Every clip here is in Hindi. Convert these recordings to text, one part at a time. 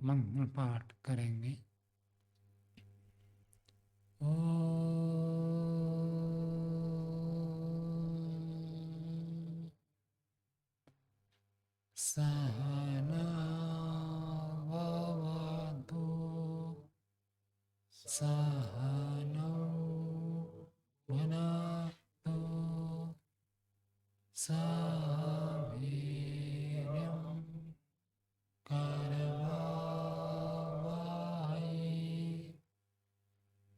मंगल पाठ करेंगे। ओ सहना भवतु सहनौ भुनक्तु सह वीर्यं करवावहै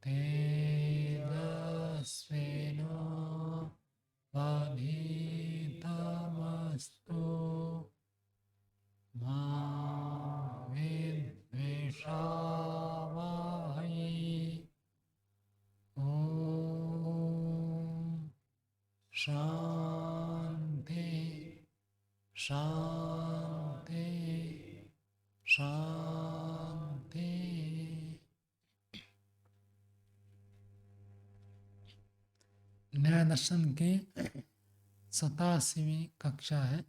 तेजस्विनो वधीतमस्तु मा विद्विषावहै। ॐ शान्ति शान्ति शान्ति। न्याय दर्शन की 87वीं कक्षा है।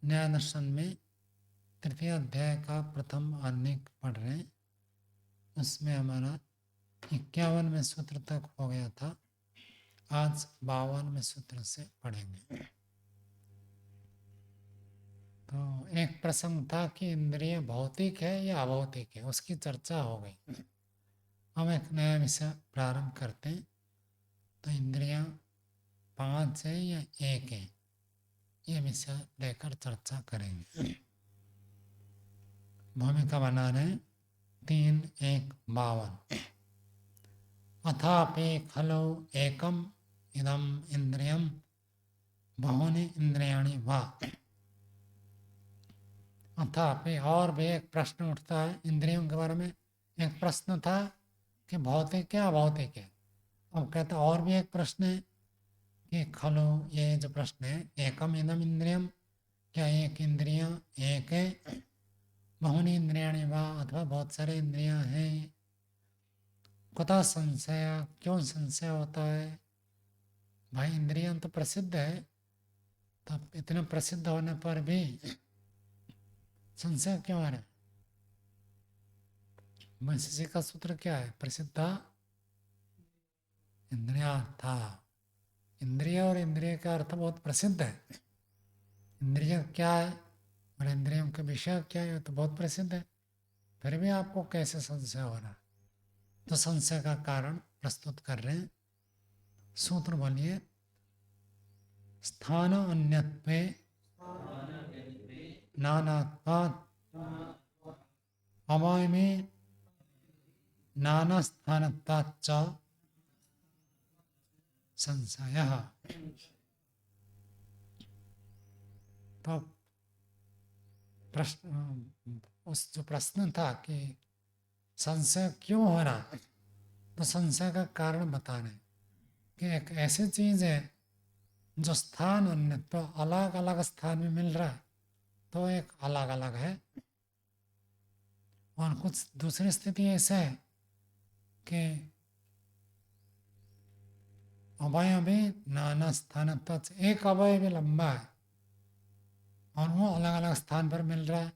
न्याय दर्शन में तृतीय अध्याय का प्रथम अनेक पढ़ रहे हैं। उसमें हमारा 51वें सूत्र तक हो गया था। आज 52वें सूत्र से पढ़ेंगे। तो एक प्रसंग था कि इंद्रिय भौतिक है या अभौतिक है, उसकी चर्चा हो गई। हम एक नया विषय प्रारंभ करते हैं। तो इंद्रियां 5 है या 1 है, ये विषय लेकर चर्चा करेंगे। भूमिका बना रहे 3 1 52। अथापि खलु एकम इदम इंद्रियम बहूनि इंद्रियाणि वा। अथापि और भी एक प्रश्न उठता है इंद्रियों के बारे में। एक प्रश्न था कि भौतिक है अभौतिक है। अब कहता और भी एक प्रश्न है कि खलु, ये जो प्रश्न है, एकम इदम इंद्रियम, क्या एक इंद्रियां एक है, बहुनी इंद्रियाणि वा, अथवा बहुत सारे इंद्रियां हैं। कुतः संशय, क्यों संशय होता है? भाई इंद्रियां तो प्रसिद्ध है, तब इतने प्रसिद्ध होने पर भी संशय क्यों आ रहा है? वैशेषिक का सूत्र क्या है? प्रसिद्धा इंद्रियार्था। इंद्रिय और इंद्रिय का अर्थ बहुत प्रसिद्ध है। इंद्रिय क्या है और इंद्रियों के विषय क्या है तो बहुत प्रसिद्ध है, फिर भी आपको कैसे संशय हो रहा है? तो संशय का कारण प्रस्तुत कर रहे हैं। सूत्र बोलिए। स्थान अन्यत्वे नानात्वात् अवयमे नाना स्थानत्वाच्च संशयः। तो प्रश्न, उस जो प्रश्न था कि संशय क्यों हो रहा है, तो संशय का कारण बता रहे कि एक ऐसी चीज है जो स्थान अन्य, तो अलग अलग स्थान में मिल रहा है तो एक अलग अलग है, और कुछ दूसरी स्थिति ऐसा है कि अवयव भी नाना स्थान पर, एक अवयव भी लंबा है और वो अलग अलग स्थान पर मिल रहा है।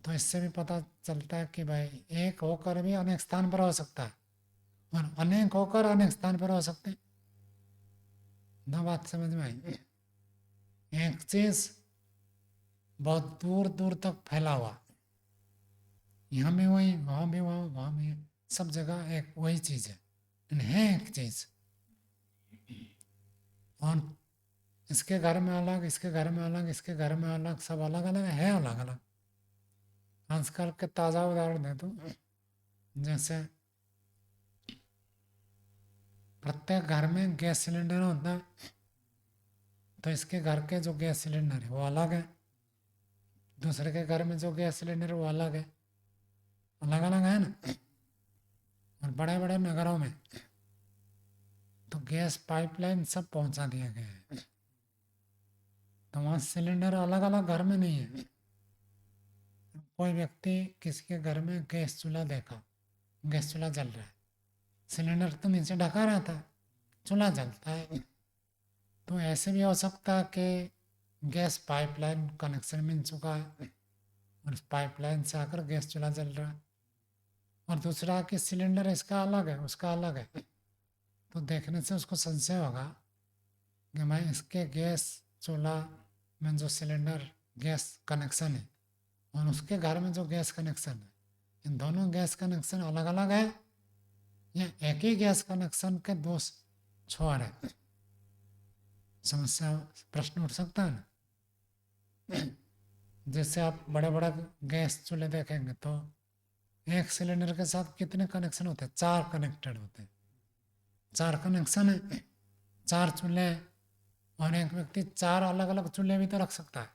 तो इससे भी पता चलता है कि भाई एक होकर भी अनेक स्थान पर हो सकता है और अनेक होकर अनेक स्थान पर हो सकते हैं। दो बात समझ में आई। एक चीज बहुत दूर दूर तक फैला हुआ, यहाँ भी वही, वहाँ भी वहाँ, वहाँ भी, सब जगह एक वही चीज है एक चीज। और इसके घर में अलग, इसके घर में अलग, इसके घर में अलग, सब अलग अलग है, अलग अलग। आजकल के ताज़ा उदाहरण दे दूँ, जैसे प्रत्येक घर में गैस सिलेंडर होता है, तो इसके घर के जो गैस सिलेंडर है वो अलग है, दूसरे के घर में जो गैस सिलेंडर वो अलग है, अलग अलग है ना। और बड़े बड़े नगरों में तो गैस पाइपलाइन सब पहुंचा दिया गया है, तो वहाँ सिलेंडर अलग अलग घर में नहीं है। कोई व्यक्ति किसी के घर में गैस चूल्हा देखा, गैस चूल्हा जल रहा है, सिलेंडर तो नीचे ढका रहता है, चूल्हा जलता है। तो ऐसे भी हो सकता है कि गैस पाइपलाइन कनेक्शन मिल चुका है, और पाइपलाइन से आकर गैस चूल्हा जल रहा है, और दूसरा कि सिलेंडर इसका अलग है उसका अलग है, तो देखने से उसको संशय होगा कि मैं इसके गैस चूल्हा में जो सिलेंडर गैस कनेक्शन है और उसके घर में जो गैस कनेक्शन है, इन दोनों गैस कनेक्शन अलग अलग है या एक ही गैस कनेक्शन के दो छोर है। समस्या प्रश्न उठ सकता है ना। जैसे आप बड़े बड़े गैस चूल्हे देखेंगे तो एक सिलेंडर के साथ कितने कनेक्शन होते हैं, 4 कनेक्टेड होते हैं, 4 कनेक्शन है, 4 चूल्हे, और एक व्यक्ति 4 अलग अलग चूल्हे भी तो रख सकता है,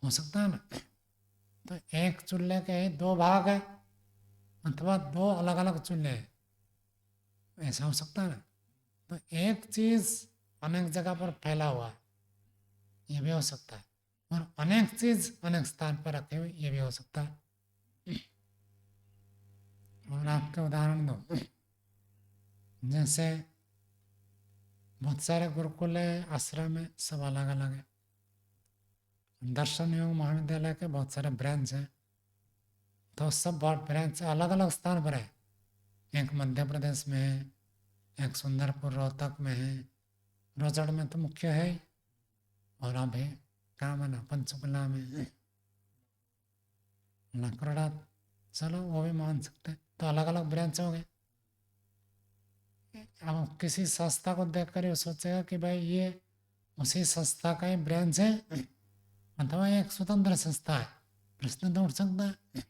हो सकता है ना। तो एक चूल्हे के ही 2 भाग है अथवा 2 अलग अलग चूल्हे हैं, ऐसा हो सकता है ना। तो एक चीज अनेक जगह पर फैला हुआ है, ये भी हो सकता है, और अनेक चीज अनेक स्थान पर रखे हुए, ये भी हो सकता है। और आपके उदाहरण दो, जैसे बहुत सारे गुरुकुल है, आश्रम है, सब अलग अलग है। दर्शन योग महाविद्यालय के बहुत सारे ब्रांच हैं, तो सब ब्रांच अलग अलग स्थान पर है। एक मध्य प्रदेश में है, एक सुंदरपुर रोहतक में है, रोजड़ में तो मुख्य है ही, और अभी क्या माना पंचकुला में है, लकड़ा, चलो वो भी मान सकते हैं। तो अलग अलग ब्रांच हो गए। अब किसी संस्था को देखकर ये सोचेगा कि भाई ये उसी संस्था का ही ब्रांच है अथवा एक स्वतंत्र संस्था है, प्रश्न तो उठ सकता है।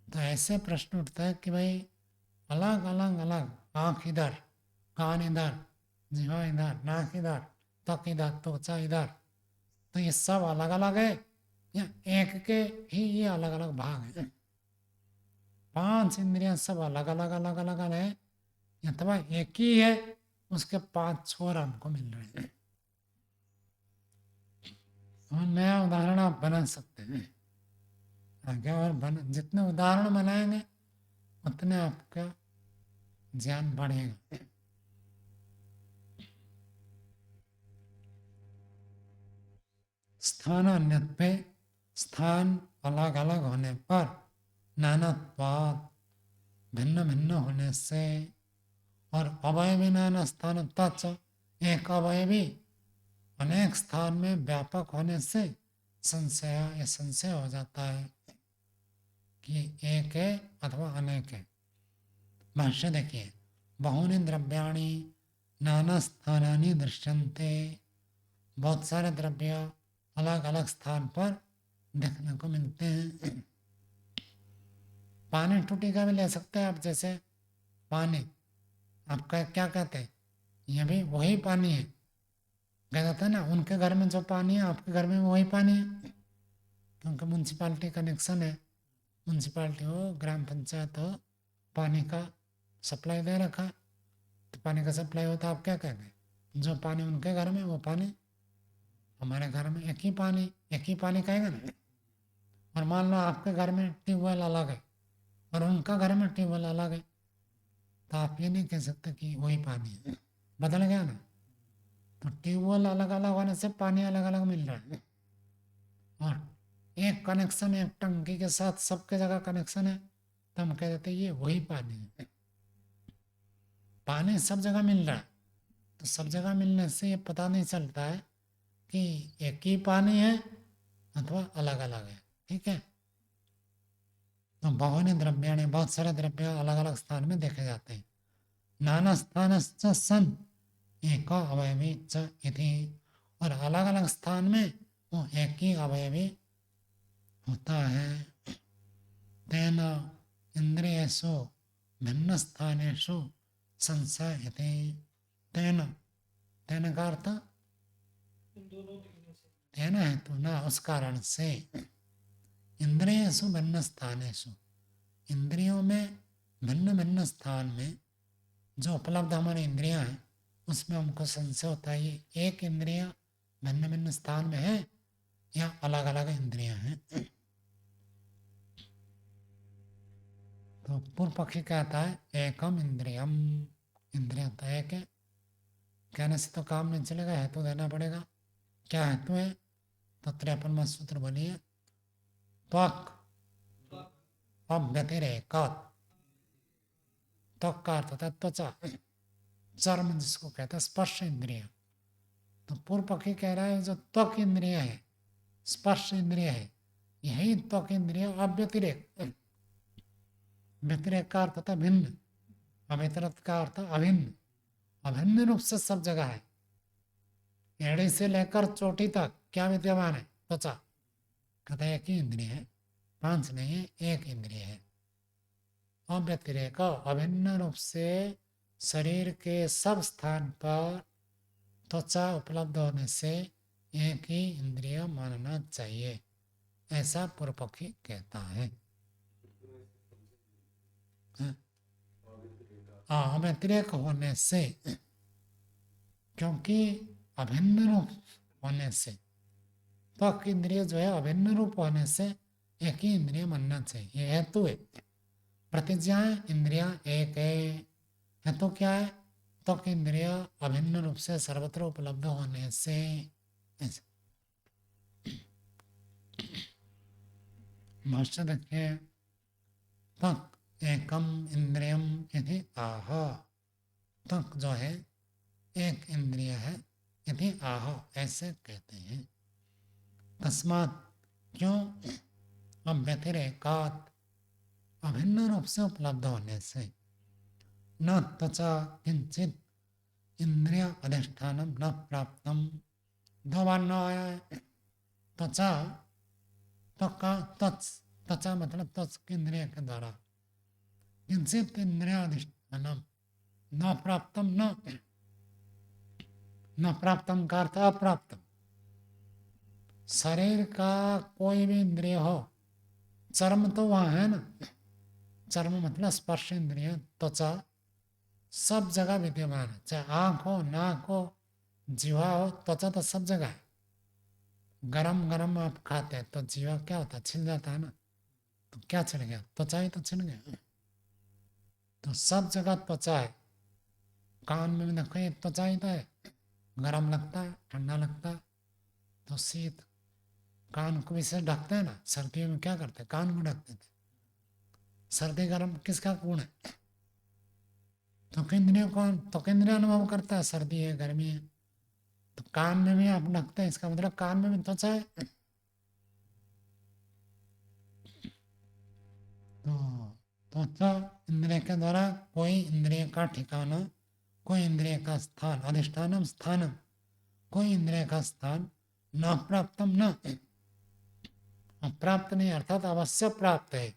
तो ऐसे प्रश्न उठता है कि भाई अलग अलग अलग, आँख इधर, कान इधर, जीवा इधर, नाक इधर, त्वक इधर, त्वचा इधर, तो ये सब अलग अलग है या एक के ही ये अलग अलग भाग है। 5 इंद्रियां सब अलग अलग अलग अलग है अथवा एक ही है, उसके 5 छोर हमको मिल रहे हैं। और नया उदाहरण आप बना सकते हैं आगे, और जितने उदाहरण बनाएंगे उतने आपका ज्ञान बढ़ेगा। स्थान अन्यत्वे, स्थान अलग अलग होने पर, नानात्वात्, भिन्न भिन्न होने से, और अवयवी नाना स्थान तच, एक अवयवी अनेक स्थान में व्यापक होने से संशय, ये संशय हो जाता है कि एक है अथवा अनेक है। भाष्य देखिए, बहूनि द्रव्याणि नाना स्थानानि दृश्यन्ते, बहुत सारे द्रव्य अलग अलग स्थान पर देखने को मिलते हैं। पानी टूटी का भी ले सकते हैं आप, जैसे पानी आपका क्या कहते हैं, ये भी वही पानी है, कह जाता है ना उनके घर में जो पानी है आपके घर में वही पानी है, क्योंकि म्यूनसिपाल्टी कनेक्शन है, म्यूनसिपाल्टी हो ग्राम पंचायत हो, पानी का सप्लाई दे रखा, तो पानी का सप्लाई होता है, आप क्या कहेंगे, जो पानी उनके घर में वो पानी हमारे घर में, एक ही पानी कहेगा ना। और मान लो आपके घर में ट्यूबवेल अलग है और उनका घर में ट्यूबवेल अलग है, तो आप ये नहीं कह सकते कि वही पानी है, बदल गया ना। तो ट्यूबवेल अलग अलग होने से पानी अलग अलग मिल रहा है, और एक कनेक्शन एक टंकी के साथ सबके जगह कनेक्शन है, तो हम कह देते ये वही पानी है। पानी सब जगह मिल रहा है, तो सब जगह मिलने से ये पता नहीं चलता है कि एक ही पानी है अथवा अलग अलग है। ठीक है, तो बहुनि द्रव्याणि, बहुत सारे द्रव्य अलग अलग स्थान में देखे जाते हैं। नाना स्थान सन एक अवयवी च इति, और अलग अलग स्थान में वो एक ही अवयवी होता है। तेन इंद्रियेषु भिन्न स्थानेषु संशय इति, तेन, तेन का अर्थ तेन है तो ना, उस कारण से, इंद्रियेषु भिन्न स्थानेषु, इंद्रियों में भिन्न भिन्न स्थान में जो उपलब्ध हमारी इंद्रियां हैं उसमें हमको संशय होता है ये एक इंद्रियां भिन्न भिन्न स्थान में है या अलग अलग इंद्रियां हैं। तो पूर्व पक्षी कहता है एकम इंद्रियम, इंद्रिय तो एक है, कहने से तो काम नहीं चलेगा, हेतु देना पड़ेगा। क्या हेतु है, तो 53वां सूत्र बोलिए, त्वक अव्यतिरेकात्, त्वक का अर्थ होता है त्वचा, चर्म जिसको कहते हैं स्पर्श इंद्रिय। तो पूर्व पक्षी कह रहा है जो त्वक इंद्रिय है, स्पर्श इंद्रिय है, यही त्वक इंद्रिय अव्यतिरेक, व्यतिरेक का अर्थ होता है भिन्न, अव्यतिरिक्त का अर्थ अभिन्न, अभिन्न रूप से सब जगह है। एड़ी से लेकर चोटी तक क्या विद्यमान है? त्वचा। कहते हैं एक ही इंद्रिय है, 5 नहीं है, एक इंद्रिय है। अव्यतिरेक अभिन्न रूप से शरीर के सब स्थान पर त्वचा उपलब्ध होने से एक ही इंद्रिय मानना चाहिए, ऐसा पूर्व पक्षी कहता है। अव्यतिरेक होने से, क्योंकि अभिन्न रूप होने से, त्वक इंद्रिय जो है अभिन्न रूप होने से एक ही इंद्रिय मानना चाहिए, ये हेतु है। प्रतिज्ञाएं इंद्रिया एक है, हेतु क्या है? त्वक इंद्रिय अभिन्न रूप से सर्वत्र उपलब्ध होने से। भाष्य देखिए, त्वक एकम इंद्रियम इति आह, त्वक जो है एक इंद्रिय है, इति आह ऐसे कहते हैं। तस्मात् क्यों? अव्यतिरेकात् अभिन्न रूप से उपलब्ध होने से, न त्वचा किंचित इंद्रिय अधिष्ठानम न प्राप्तम। 2 बार न आया है त्वचा, त्वचा मतलब त्वच इंद्रिय के द्वारा, किंचित इंद्रिय अधिष्ठानम न प्राप्तम, न प्राप्तम का अर्थ अप्राप्तम। शरीर का कोई भी इंद्रिय हो, चर्म तो वहाँ है ना, चर्म मतलब स्पर्श इंद्रिय, त्वचा सब जगह विद्यमान है, चाहे आँख हो, नाक हो, जीवा हो, त्वचा तो सब जगह है। गरम गरम आप खाते हैं तो जीवा क्या होता है? छिल जाता है ना, तो क्या छिल गया? त्वचा ही तो छिल गया। तो सब जगह त्वचा है। कान में भी देखो ये त्वचा ही तो है, गरम लगता है, ठंडा लगता है, तो शीत, कान को भी से ढकते हैं ना, सर्दियों में क्या करते हैं? कान को ढकते थे। सर्दी गर्म किसका गुण है? त्वक इंद्रियों कौन? त्वक इंद्रिय अनुभव करता है, सर्दी है गर्मी है, तो कान में भी आप ढकते हैं, इसका मतलब कान में भी त्वचा है। तो त्वचा इंद्रिय के द्वारा कोई इंद्रिय का ठिकाना, कोई इंद्रिय का स्थान, अधिष्ठानम स्थानम, कोई इंद्रिय का स्थान, न प्राप्तम न, प्राप्त नहीं अर्थात अवश्य प्राप्त है,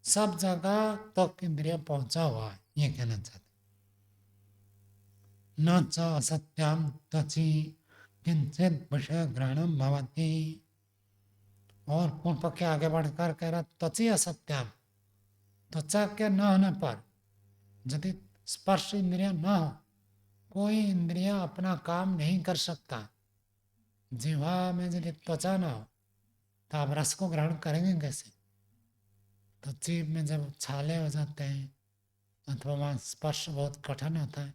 सब जगह त्वक इंद्रिय पहुंचा हुआ है, ये कहना चाहते। न च असत्याम त्वचि किंचित विषय ग्रहणम भवति। और पूर्व के आगे बढ़कर कह रहा त्वचि असत्याम, त्वचा के न होने पर, यदि स्पर्श इंद्रिय न हो, कोई इंद्रिय अपना काम नहीं कर सकता। जिह्वा में यदि त्वचा न हो तो आप रस को ग्रहण करेंगे कैसे? तो जीभ में जब छाले हो जाते हैं अथवा वहाँ स्पर्श बहुत कठिन होता है,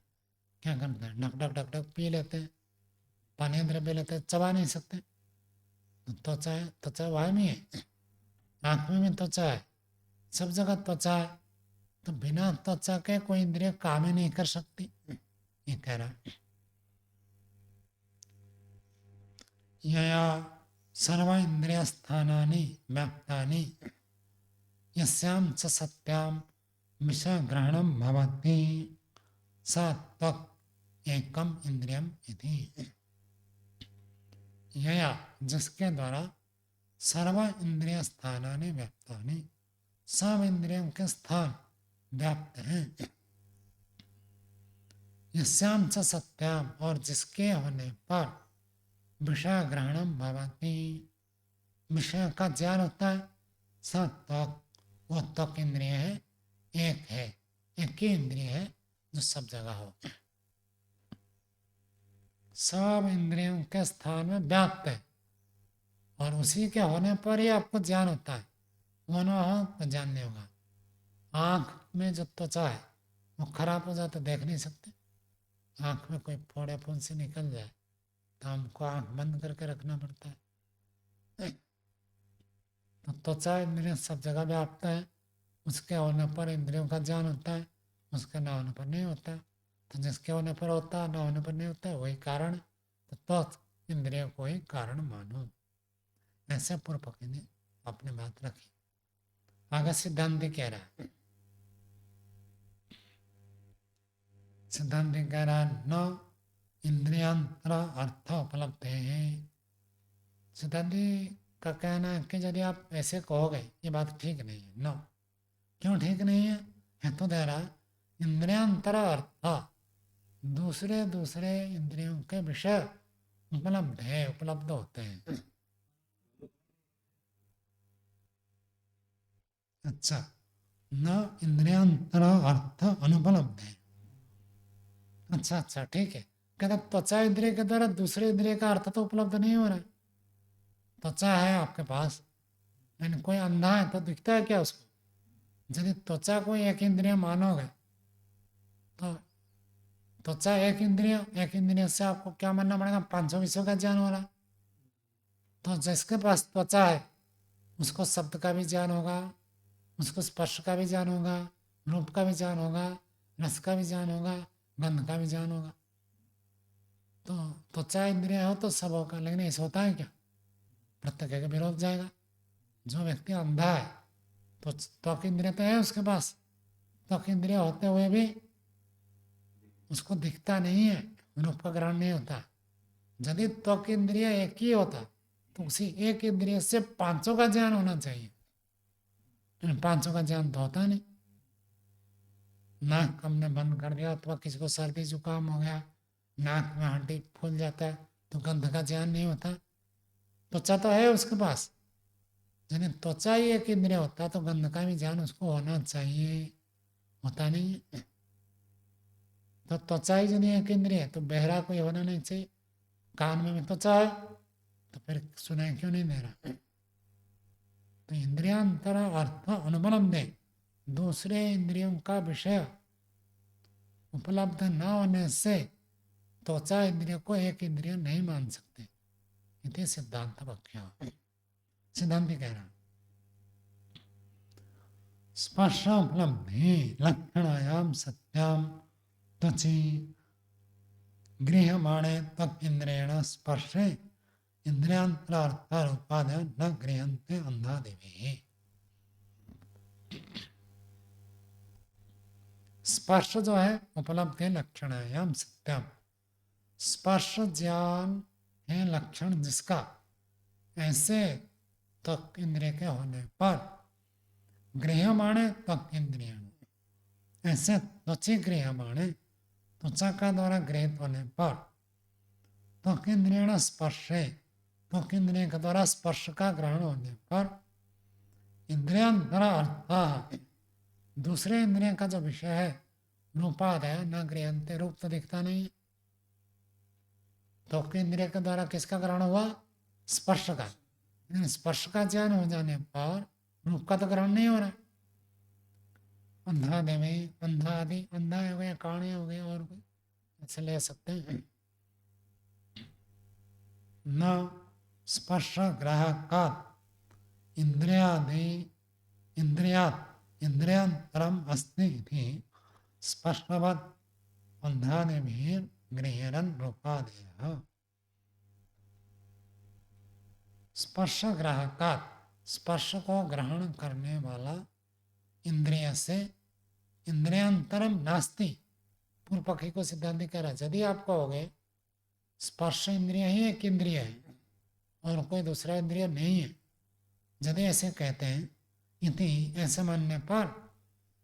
क्या करते हैं? ढक ढक ढक ढक पी लेते हैं, पानी द्रव्य लेते हैं, चबा नहीं सकते। तो त्वचा है, त्वचा वायमी है, आँख में भी त्वचा है, सब जगह त्वचा है, तो बिना त्वचा के कोई इंद्रिय काम ही नहीं कर सकती, ये कह रहा है। यया सर्व इंद्रिय स्थानानि व्याप्तानि यस्यां च सत्यां विषय ग्रहणं भवति सा त्वक् एकम इंद्रियम इति। यया जिसके द्वारा सर्व इंद्रिय स्थानानि व्याप्तानि, सब इंद्रियों के स्थान व्याप्त हैं, यस्यां च सत्याम और जिसके होने पर विषय ग्रहणम भवति, विषय का ज्ञान होता है, स त्वक् वो त्वक इंद्रिय है, एक है, एक ही इंद्रिय है जो सब जगह हो, सब इंद्रियों के स्थान में व्याप्त है, और उसी के होने पर ही आपको ज्ञान होता है, वो ना हो तो ज्ञान नहीं होगा। आँख में जो त्वचा है वो खराब हो जाए तो देख नहीं सकते, आँख में कोई फोड़े फुंसी निकल जाए तो हमको आँख बंद करके रखना पड़ता है। तो त्वचा इंद्रिय सब जगह व्याप्त है, उसके होने पर इंद्रियों का ज्ञान होता है, उसके ना होने पर नहीं होता। तो जिसके होने पर होता है, ना होने पर नहीं होता, वही कारण। तो त्वच इंद्रियों को ही कारण मानो, ऐसे पूर्व पक्षी ने अपनी बात रखी। आगे सिद्धांत कह रहा है, सिद्धांत कह रहा है न इंद्रियांतर अर्थ उपलब्ध है। सिद्धांति का कहना है कि यदि आप ऐसे कहोगे ये बात ठीक नहीं है। न क्यों ठीक नहीं है? हेतु दे रहा, इंद्रियांतर अर्थ, दूसरे दूसरे इंद्रियों के विषय उपलब्ध है, उपलब्ध होते हैं। अच्छा, न इंद्रियांतर अर्थ अनुपलब्ध है। अच्छा अच्छा, ठीक है। कहता त्वचा इंद्रिय के द्वारा दूसरे इंद्रिय का अर्थ तो उपलब्ध नहीं हो रहा है। त्वचा है आपके पास, लेकिन कोई अंधा है तो दिखता है क्या उसको? यदि त्वचा को एक इंद्रिय मानोगे तो त्वचा एक इंद्रिय से आपको क्या मानना पड़ेगा? 500 विषयों का ज्ञान हो रहा है। तो जिसके पास त्वचा है उसको शब्द का भी ज्ञान होगा, उसको स्पर्श का भी ज्ञान होगा, रूप का भी ज्ञान होगा, रस का भी ज्ञान होगा, गंध का भी ज्ञान होगा। तो त्वचा इंद्रिय हो तो सब होगा, लेकिन ऐसा होता है क्या? प्रत्येक के विरोध जाएगा। जो व्यक्ति अंधा है तो त्वक इंद्रिय तो है उसके पास, त्वक इंद्रिय होते हुए भी उसको दिखता नहीं है, रूप का ग्रहण नहीं होता। यदि त्वक इंद्रिय एक ही होता तो उसी एक इंद्रिय से 500 का ज्ञान होना चाहिए, लेकिन 500 का ज्ञान तो होता नहीं। नाक हमने बंद कर दिया अथवा किसी को सर्दी जुकाम हो गया, नाक में हड्डी फूल जाता है तो गंध का ज्ञान नहीं होता। त्वचा तो है उसके पास, यदि त्वचा ही एक इंद्रिय होता तो गंध का भी ज्ञान उसको होना चाहिए, होता नहीं है। तो त्वचा ही यदि एक इंद्रिय है तो बहरा कोई होना नहीं चाहिए। कान में भी त्वचा है तो फिर सुनाई क्यों नहीं दे रहा? तो इंद्रियांतर अर्थ अनुबलम दे, दूसरे इंद्रियों का विषय उपलब्ध न होने से त्वचा इंद्रिय को एक इंद्रिय नहीं मान सकते। इति सिद्धांत वाक्य। सिद्धांति कह रहा स्पर्श उपलब्धि लक्षणायाम सत्याम त्वचि गृह्यमाणे तक इंद्रियण स्पर्शे इंद्रियांतरार्थ उपादय न गृह्यन्ते अंधादिभिः। स्पर्श जो है उपलब्ध है लक्षणायाम सत्यम, स्पर्श ज्ञान है लक्षण जिसका, ऐसे तक इंद्रिय के होने पर गृह्यमाणे तक इंद्रिय, ऐसे त्वचि गृह्यमाणे त्वचा का द्वारा गृहित होने पर त्वक इंद्रियण स्पर्शे, त्वक इंद्रिय के द्वारा स्पर्श का ग्रहण होने पर इंद्रियांतर अर्थ, दूसरे इंद्रिय का जो विषय है रूपादय न गृह्यन्ते, रूप तो दिखता नहीं। त्वक इंद्रिय के द्वारा किसका ग्रहण हुआ? स्पर्श का। स्पर्श का ज्ञान हो जाने पर रूप का तो ग्रहण नहीं हो रहा। अंधा देवे, अंधा आदि, अंधा हो गया, काणे हो गए, और कोई ऐसे ले सकते हैं। न स्पर्श ग्राहका इंद्रियादि इंद्रियात इंद्रियांतरम अस्ति इति स्पर्शवत् अंधादिभिः गृह्यरन् रूपादयः। स्पर्श ग्राहका, स्पर्श को ग्रहण करने वाला इंद्रिय से इंद्रियांतरम नास्ति। पूर्व पक्षी को सिद्धांत कह रहा है यदि आप कहोगे स्पर्श इंद्रिय ही एक इंद्रिय है और कोई दूसरा इंद्रिय नहीं है, यदि ऐसे कहते हैं इति, ऐसे मानने पर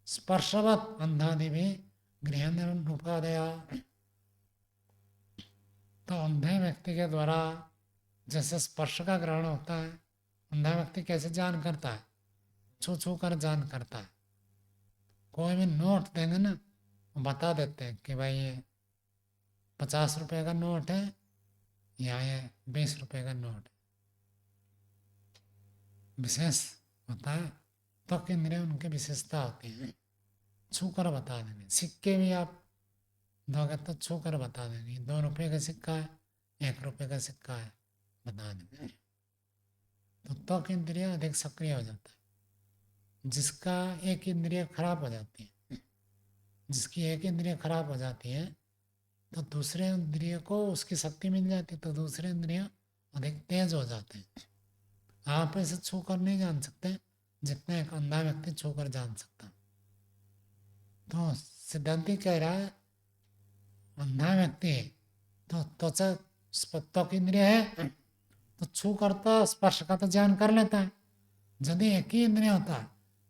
स्पर्शवत अंधादि भी गृह्यरन् रूपादया, तो अंधे व्यक्ति के द्वारा जैसे स्पर्श का ग्रहण होता है, अंधा व्यक्ति कैसे जान करता है? छू छू कर जान करता है। कोई भी नोट देंगे ना, बता देते हैं कि भाई ये 50 रुपए का नोट है या ये 20 रुपए का नोट है। विशेष होता है, त्वक इंद्रिय उनकी विशेषता होती है, छू कर बता देंगे। सिक्के भी आप दोगे तो छू कर बता देंगे 2 रुपए का सिक्का है, 1 रुपए का सिक्का है, बता देंगे। तो त्वक इंद्रिय अधिक सक्रिय हो जाता है। जिसका एक इंद्रिय खराब हो जाती है, जिसकी एक इंद्रिय खराब हो जाती है, तो दूसरे इंद्रिय को उसकी शक्ति मिल जाती है, तो दूसरे इंद्रिय अधिक तेज हो जाते हैं। आप ऐसे छू कर नहीं जान सकते जितना एक अंधा व्यक्ति छू कर जान सकता। तो सिद्धांति कह रहा है अंधा व्यक्ति है तो त्वचा त्वक इंद्रिय है तो छू कर तो स्पर्श का तो ज्ञान कर लेता है। यदि एक ही इंद्रिय होता है,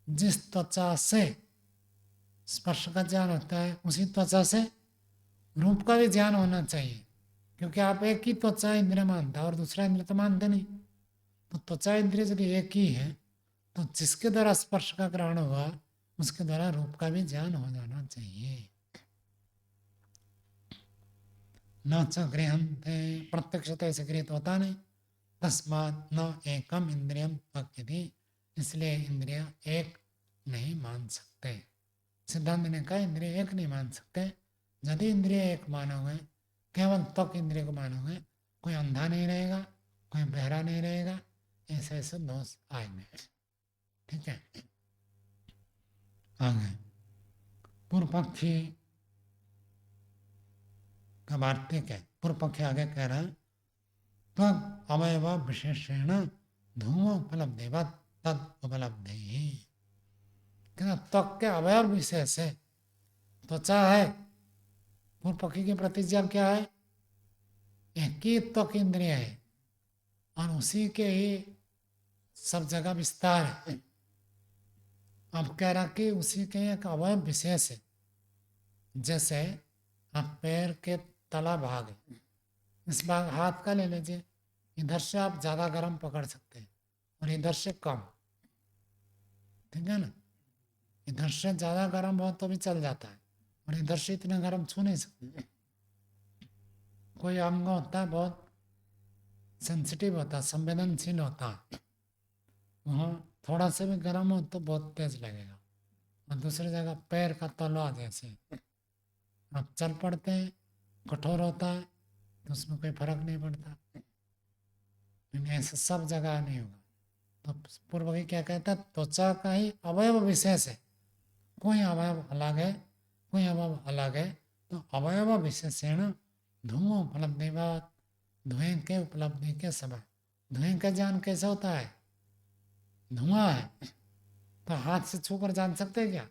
जिस त्वचा से स्पर्श का ज्ञान होता है उसी त्वचा से रूप का भी ज्ञान होना चाहिए, क्योंकि आप एक ही त्वचा इंद्रिय मानता है और दूसरा इंद्रिय तो मानते नहीं। तो त्वचा इंद्रिय यदि एक ही है तो जिसके द्वारा स्पर्श का ग्रहण हुआ उसके द्वारा रूप का भी ज्ञान हो जाना चाहिए। न च गृहन्ते, प्रत्यक्षता से गृहित होता नहीं। तस्मात् न एकम इंद्रियम त्वक्यति, इसलिए इंद्रिय एक नहीं मान सकते। सिद्धांत ने कहा इंद्रिय एक नहीं मान सकते। यदि इंद्रिय एक मानोगे, केवल त्वक इंद्रिय को मानोगे, कोई अंधा नहीं रहेगा, कोई बहरा नहीं रहेगा, ऐसे ऐसे दोष आएंगे। ठीक है, आगे पूर्व पक्षी का वार्तिक है। पूर्व पक्षी आगे कह रहा है त्वक अवयव विशेषेण धूम उपलब्धि तद उपलब्धि। त्वक के अवयव विशेष है, त्वचा है। पूर्व पक्षी की प्रतिज्ञा क्या है? एक ही त्वक इंद्रिय है और उसी के ही सब जगह विस्तार है। अब कह रहा कि उसी के एक अवयव विशेष है। जैसे आप पैर के तला भाग है, इस भाग हाथ का ले लीजिए, इधर से आप ज़्यादा गर्म पकड़ सकते हैं और इधर से कम। ठीक है ना, इधर से ज़्यादा गर्म हो तो भी चल जाता है और इधर से इतना गर्म छू नहीं सकते। कोई अंग होता है बहुत सेंसिटिव होता है, संवेदनशील होता है, वहाँ थोड़ा सा भी गर्म हो तो बहुत तेज लगेगा। और दूसरी जगह पैर का तलवा जैसे आप चल पड़ते हैं, कठोर होता है तो उसमें कोई फर्क नहीं पड़ता, लेकिन ऐसे सब जगह नहीं होगा। तो पूर्व भी क्या कहता है, त्वचा का ही अवयव विशेष है, कोई अवयव अलग है, कोई अवयव अलग है। तो अवयव विशेषण धूम उपलब्धि बात, धुएं के उपलब्धि के समय। धुएं का ज्ञान कैसे होता है? धुआं है तो हाथ से छू कर जान सकते हैं क्या?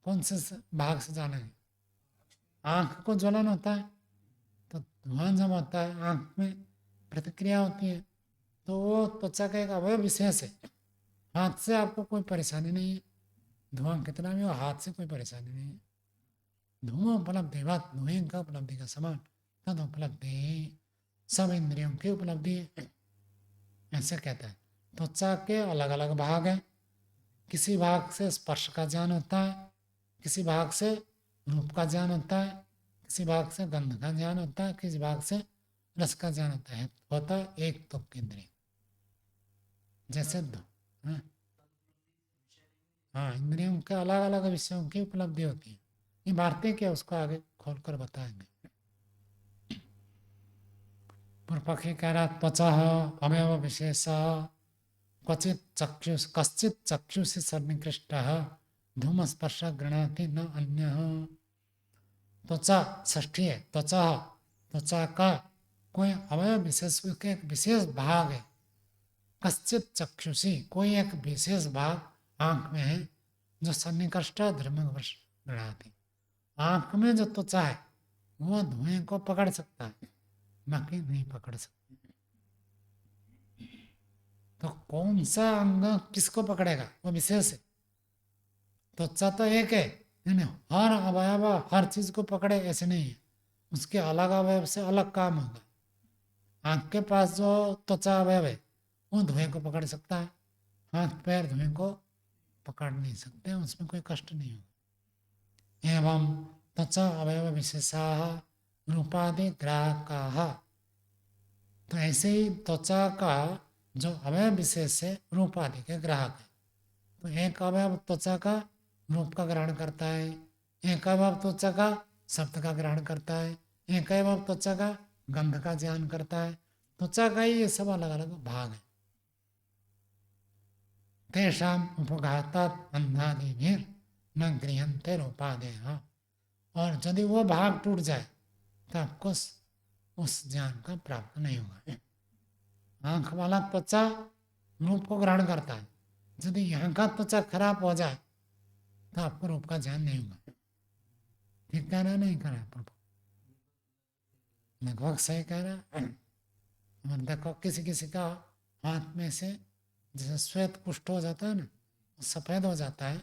कौन से भाग से जानेंगे? आंख को ज्वलन होता है तो धुआं जब होता है आंख में प्रतिक्रिया होती है, तो वो त्वचा का एक अवयव विशेष है। हाथ से आपको कोई परेशानी नहीं है, धुआं कितना भी हो हाथ से कोई परेशानी नहीं है। धुआं उपलब्धि बात, धुएं का उपलब्धि का समान। तद उपलब्धि सब इंद्रियों की उपलब्धि है, ऐसे कहता है। त्वचा के अलग अलग भाग हैं, किसी भाग से स्पर्श का ज्ञान होता है, किसी भाग से रूप का ज्ञान होता है, किसी भाग से गंध का ज्ञान होता है, किसी भाग से रस का ज्ञान होता है एक त्वक इंद्रिय। जैसे हाँ, इंद्रियों के अलग अलग विषयों की उपलब्धि होती है। ये भारतीय क्या उसको आगे खोलकर बताएंगे। पूर्व पक्षी कह रहा त्वचा अवयव विशेष कश्चित चक्षुषी सन्निकृष्ट धूम स्पर्श गृणाति न अन्य। त्वचा षष्ठी है, त्वचा, त्वचा का कोई अवयव विशेष, उसके एक विशेष भाग है। कश्चित चक्षुषी, कोई एक विशेष भाग आंख में है जो सन्निकृष्ट धर्म गृणाति। आंख में जो त्वचा है वो धुएं को पकड़ सकता है, बाकी नहीं पकड़ सकता। तो कौन सा अंग किसको पकड़ेगा वो विशेष है। त्वचा तो एक है, यानी हर अवयव हर चीज को पकड़े ऐसे नहीं है, उसके अलग अवयव से अलग काम होगा। आंख के पास जो त्वचा अवयव है वो धुएं को पकड़ सकता है, हाथ पैर धुएं को पकड़ नहीं सकते, उसमें कोई कष्ट नहीं होगा। एवं त्वचा अवयव विशेषा रूपादि ग्राहका, तो ऐसे ही त्वचा का जो अवयव विशेष है रूप आदि के ग्राहक है। तो एक अवयव त्वचा का रूप का ग्रहण करता है, एक अवयव त्वचा का शब्द का ग्रहण करता है, एक अवयव त्वचा का गंध का ज्ञान करता है। त्वचा का ही ये सब अलग अलग भाग है। तेषाम उपघातात अंधादिभिर न गृहंते रूपादेह। और यदि वो भाग टूट जाए तो आपको उस ज्ञान का प्राप्त नहीं होगा। आंख वाला त्वचा रूप को ग्रहण करता है, यदि यहाँ का त्वचा खराब हो जाए तो आपको रूप का ज्ञान नहीं होगा। ठीक कह रहा नहीं कह रहा प्रभु? लगभग सही कह रहा। देखो किसी किसी का हाथ में से जैसे श्वेत कुष्ठ हो जाता है ना, सफ़ेद हो जाता है,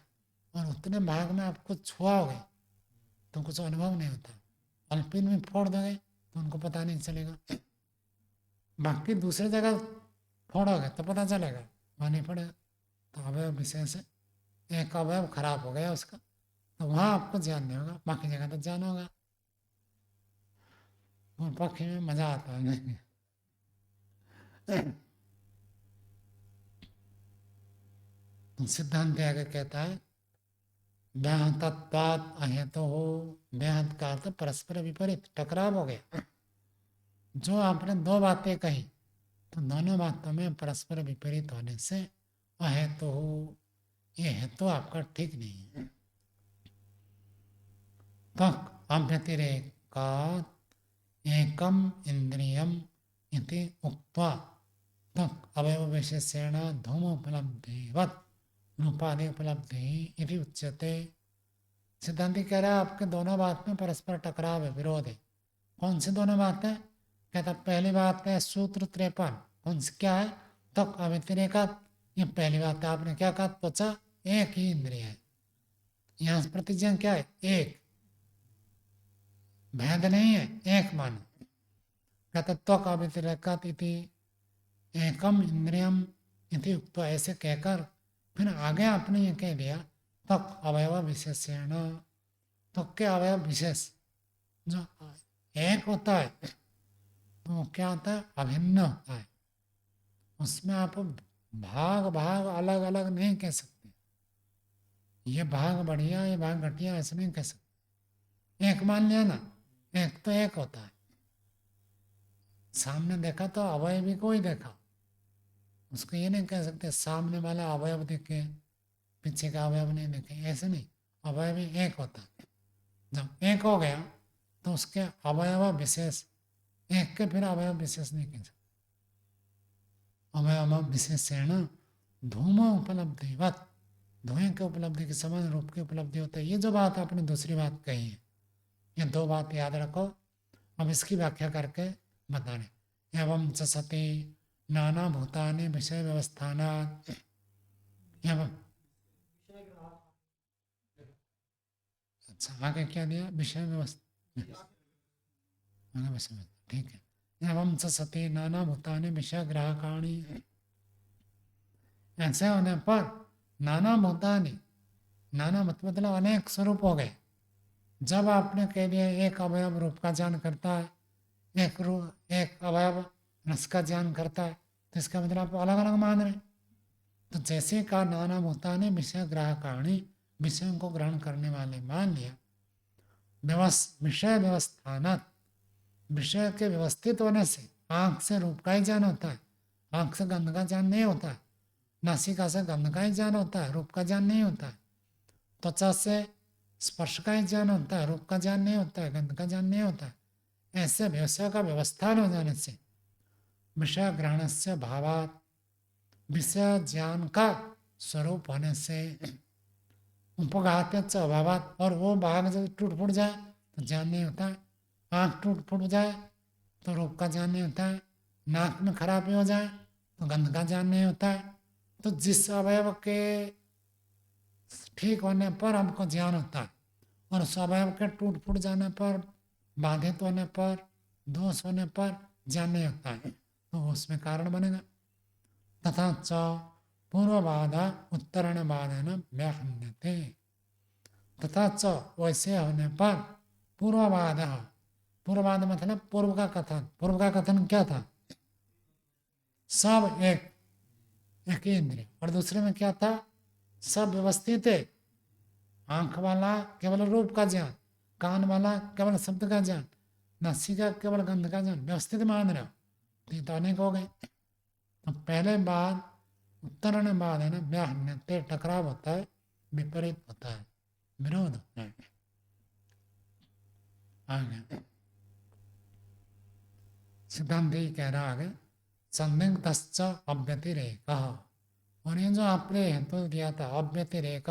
और उतने भाग में आप कुछ छुआओगे तो कुछ अनुभव नहीं होता। अल्पिन में फोड़ दोगे तो उनको पता नहीं चलेगा, बाकी दूसरी जगह फोड़ोगे तो पता चलेगा, वहाँ नहीं पड़ेगा। तो अवयव विशेष है, एक अवयव खराब हो गया उसका तो वहाँ आपको ज्ञान नहीं होगा, बाकी जगह तो ज्ञान होगा। और पक्षी में मजा आता है नहीं। सिद्धांत आगे कहता है व्याहतत्वात् अहेतु हो। व्याहत का अर्थ परस्पर विपरीत, टकराव हो गया। जो आपने दो बातें कही तो दोनों बातों में परस्पर विपरीत होने से अहेतु हो, ये हेतु आपका ठीक नहीं है। तक अभ्यतिरेकात् एकम इंद्रियम इति उक्त्वा तक अवयव विशेषेण धूमोपलब्धिवत् रूपादि उपलब्धि इति उच्यते। सिद्धांति कह रहा है आपके दोनों बात में परस्पर टकराव है, विरोध है। कौन सी दोनों बातें? कहता पहली बात है सूत्र 53, कौन सी क्या है? तक अव्यतिरेकात्, ये पहली बात है। आपने क्या कहा? त्वचा एक ही इंद्रिय है। यहाँ प्रतिज्ञा क्या है? एक, भेद नहीं है, एक मानो। कहता त्वक अव्यतिरेकात् इति एकम इंद्रियम इति उक्त, ऐसे कहकर फिर आगे आपने ये कह दिया तक अवयव विशेषण। त्वक के अवयव विशेष जो एक होता है तो क्या होता है? अभिन्न होता है। उसमें आप भाग भाग अलग अलग नहीं कह सकते, ये भाग बढ़िया ये भाग घटिया ऐसे नहीं कह सकते। एक मान लिया ना, एक तो एक होता है। सामने देखा तो अवयवी को ही देखा, उसको ये नहीं कह सकते सामने वाला अवयव देखे पीछे का अवयव नहीं देखे, ऐसे नहीं। अवयवी एक होता है। जब एक हो गया तो उसके अवयव विशेष एक के फिर अवयव विशेष नहीं कह सकते। अवयव विशेषण धूम उपलब्धिवत्, धुएं के उपलब्धि के समान रूप की उपलब्धि होता है। ये जो बात आपने दूसरी बात कही है, ये दो बात याद रखो। अब इसकी व्याख्या करके बता रहे। एवं च सति नाना भूतानि विषय व्यवस्थानात्, एवं अच्छा आगे क्या दिया? विषय व्यवस्था, आगे विषय व्यवस्था, ठीक है। एवं च सति नाना भूतानि विषय ग्राहकाणि, ऐसे होने पर नाना भूतानि, नाना मतलब अनेक स्वरूप हो गए। जब आपने कह दिया एक अवयव रूप का ज्ञान करता है, एक अवयव रस का ज्ञान करता है, तो इसका मतलब आप अलग अलग मान रहे। तो जैसे का नाना भूतानि विषय ग्राहकाणी, विषयों को ग्रहण करने वाले मान लिया। विषय व्यवस्थानात्, विषय के व्यवस्थित होने से आंख से रूप का ही ज्ञान होता है, आंख से गंध का ज्ञान नहीं होता है। नासिका से गंध का ही ज्ञान होता है, रूप का ज्ञान नहीं होता है। त्वचा से स्पर्श का ही ज्ञान होता है, रूप का ज्ञान नहीं होता है, गंध का ज्ञान नहीं होता है। ऐसे विषय का व्यवस्थान हो जाने से विषय ग्रहण से भावात, विषय ज्ञान का स्वरूप होने से उपघात अभावात, और वो भाग जब टूट फूट जाए तो ज्ञान नहीं होता है। आँख टूट फूट जाए तो रूप का ज्ञान नहीं होता है। नाक में खराबी हो जाए तो गंध का ज्ञान नहीं होता है। तो जिस अवयव के ठीक होने पर हमको ज्ञान होता है, और उस अवयव के टूट फूट जाने पर, बाधित होने पर, दोष होने पर ज्ञान नहीं होता है, तो उसमें कारण बनेगा। तथा च पूर्वबाधा उत्तरण बाधन व्याहन्यते, तथा च वैसे होने पर पूर्वबाध, पूर्वबाध मतलब पूर्व का कथन। पूर्व का कथन क्या था? सब एक ही इंद्रिय, और दूसरे में क्या था? सब व्यवस्थित है। आंख वाला केवल रूप का ज्ञान, कान वाला केवल शब्द का ज्ञान, नासिका केवल गंध का ज्ञान, व्यवस्थित मान रहे हो तो अनेक हो गए। तो पहले बात उत्तरण बाद है ना, व्याहन्यते टकराव होता है, विपरीत होता है, विरोध होता है। आगे सिद्धांत ही कह रहा आगे, संदिग्धश्च अव्यतिरेकः, और ये जो आपने हेतु दिया था अव्यतिरेक,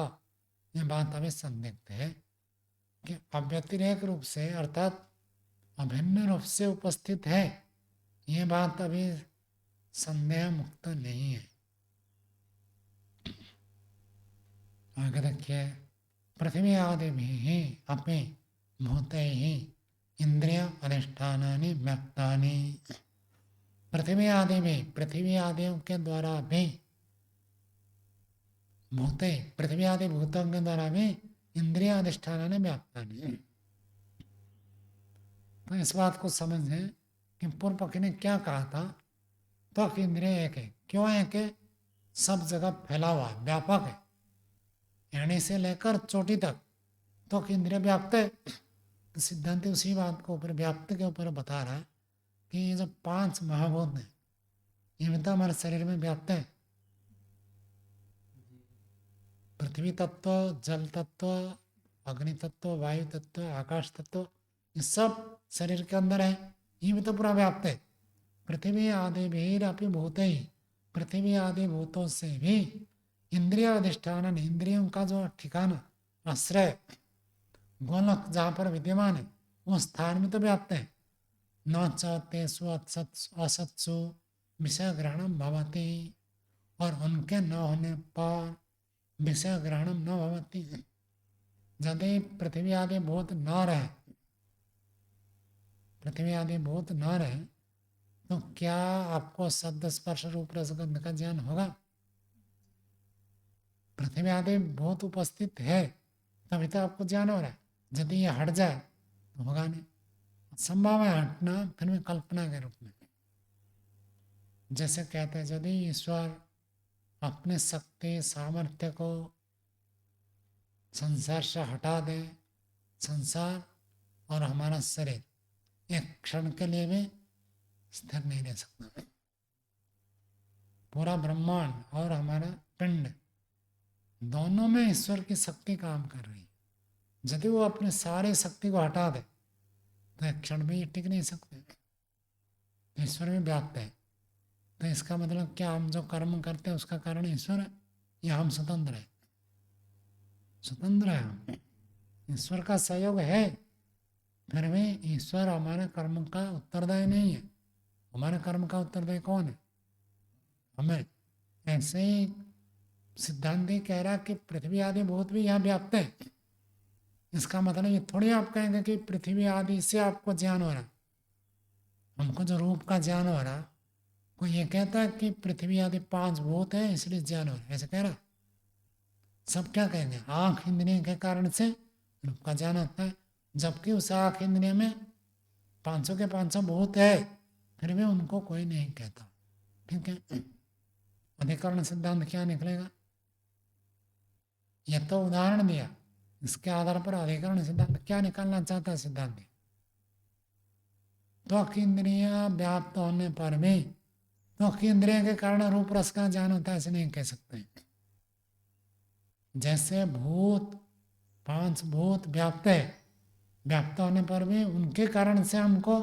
ये बात अभी संदिग्ध है कि अव्यतिरेक रूप से अर्थात अभिन्न रूप से उपस्थित है, ये बात अभी संदेह मुक्त नहीं है। आगे देखिए, पृथ्वी आदि भी अपि भूतैः इंद्रिय अधिष्ठानानि व्यक्तानि, पृथ्वी आदि में, पृथ्वी आदियों के द्वारा भी, भूते पृथ्वी आदि भूतों के द्वारा भी इंद्रिय अधिष्ठानानि व्यक्तानि। तो इस बात को समझें कि पूर्व पक्षी ने क्या कहा था, त्वक इंद्रिय एक है, क्यों एक है, सब जगह फैला हुआ है, व्यापक है, एड़ी से लेकर चोटी तक त्वक इंद्रिय व्याप्त है। तो सिद्धांत उसी बात को ऊपर व्याप्त के ऊपर बता रहा है कि ये जो 5 महाभूत हैं ये भी तो हमारे शरीर में व्याप्त है। पृथ्वी तत्व, जल तत्व, अग्नि तत्व, वायु तत्व, आकाश तत्व, ये सब शरीर के अंदर है, ये भी तो पूरा व्याप्त है। पृथ्वी आदि भी अपि भूत ही, पृथ्वी आदि भूतों से भी इंद्रिय अधिष्ठान, इंद्रियों का जो ठिकाना, आश्रय, गोलक जहाँ पर विद्यमान है वो स्थान में तो व्याप्त है। न तेसु असत्सु विषय ग्रहणम भवति, और उनके न होने पर विषय ग्रहणम न भवति। यदि पृथ्वी आदि भूत न रहे, पृथ्वी आदि भूत न रहे तो क्या आपको शब्द स्पर्श रूप रसगंध का ज्ञान होगा? पृथ्वी आदि भूत उपस्थित है तभी तो आपको ज्ञान हो रहा है, यदि ये हट जाए तो होगा नहीं। संभव है हटना, फिर भी कल्पना के रूप में। जैसे कहते हैं यदि ईश्वर अपने शक्ति सामर्थ्य को संसार से हटा दे, संसार और हमारा शरीर एक क्षण के लिए भी स्थिर नहीं रह सकता। पूरा ब्रह्मांड और हमारा पिंड दोनों में ईश्वर की शक्ति काम कर रही है। यदि वो अपने सारे शक्ति को हटा दे तो एक क्षण में ये टिक नहीं सकते। ईश्वर में व्याप्त है, तो इसका मतलब क्या हम जो कर्म करते हैं उसका कारण ईश्वर है या हम स्वतंत्र है? स्वतंत्र है हम, ईश्वर का सहयोग है, फिर भी ईश्वर हमारे कर्म का उत्तरदायी नहीं है। हमारे कर्म का उत्तरदायी कौन है? हमें। ऐसे ही सिद्धांत कह रहा कि पृथ्वी आदि भूत भी यहाँ व्याप्त है। इसका मतलब ये थोड़ी आप कहेंगे कि पृथ्वी आदि से आपको ज्ञान हो रहा, हमको जो रूप का ज्ञान हो रहा, कोई ये कहता है कि पृथ्वी आदि 5 भूत है इसलिए ज्ञान हो रहा है, ऐसे कह रहा? सब क्या कहेंगे आंख इंद्रिय के कारण से रूप का ज्ञान होता है, जबकि उस आंख इंद्रिय में 500 के 500 भूत है, फिर भी उनको कोई नहीं कहता। ठीक है, अधिकरण सिद्धांत क्या निकलेगा? यह तो उदाहरण दिया, इसके आधार पर अधिकरण सिद्धांत क्या निकालना चाहता है सिद्धांत? त्वक इंद्रिय व्याप्त होने पर भी त्वक इंद्रिय के कारण रूप रस का ज्ञान होता है, ऐसे नहीं कह सकते। जैसे भूत 5 भूत व्याप्त है, व्याप्त होने पर भी उनके कारण से हमको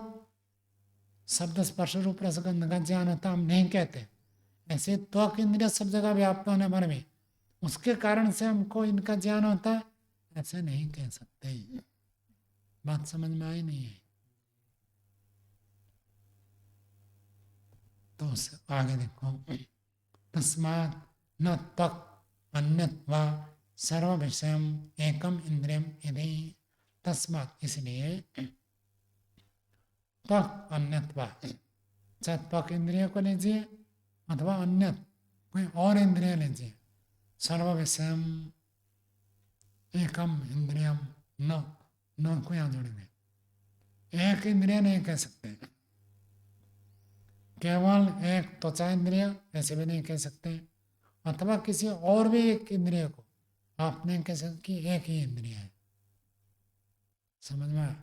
शब्द स्पर्श रूप रसगंध का ज्ञान होता, हम नहीं कहते। ऐसे त्वक इंद्रिय सब जगह व्याप्त होने पर भी उसके कारण से हमको इनका ज्ञान होता है, ऐसे नहीं कह सकते। बात समझ में आई नहीं है? तो आगे देखो, तस्मात् न त्वक अन्यत्वा सर्व विषयम एकम इंद्रियम यदि, तस्मात् इसलिए त्वक अन्यत्वा, चाहे त्वक इंद्रिय को लीजिए अथवा अन्य कोई और इंद्रिय लीजिए, सर्व विषयम एकम इंद्रियम, न को यहाँ जोड़ेंगे, एक इंद्रिय नहीं कह सकते, केवल एक त्वचा इंद्रिय ऐसे भी नहीं कह सकते, अथवा किसी और भी एक इंद्रिय को आप नहीं कह सकते कि एक ही इंद्रिय है। समझ में आया?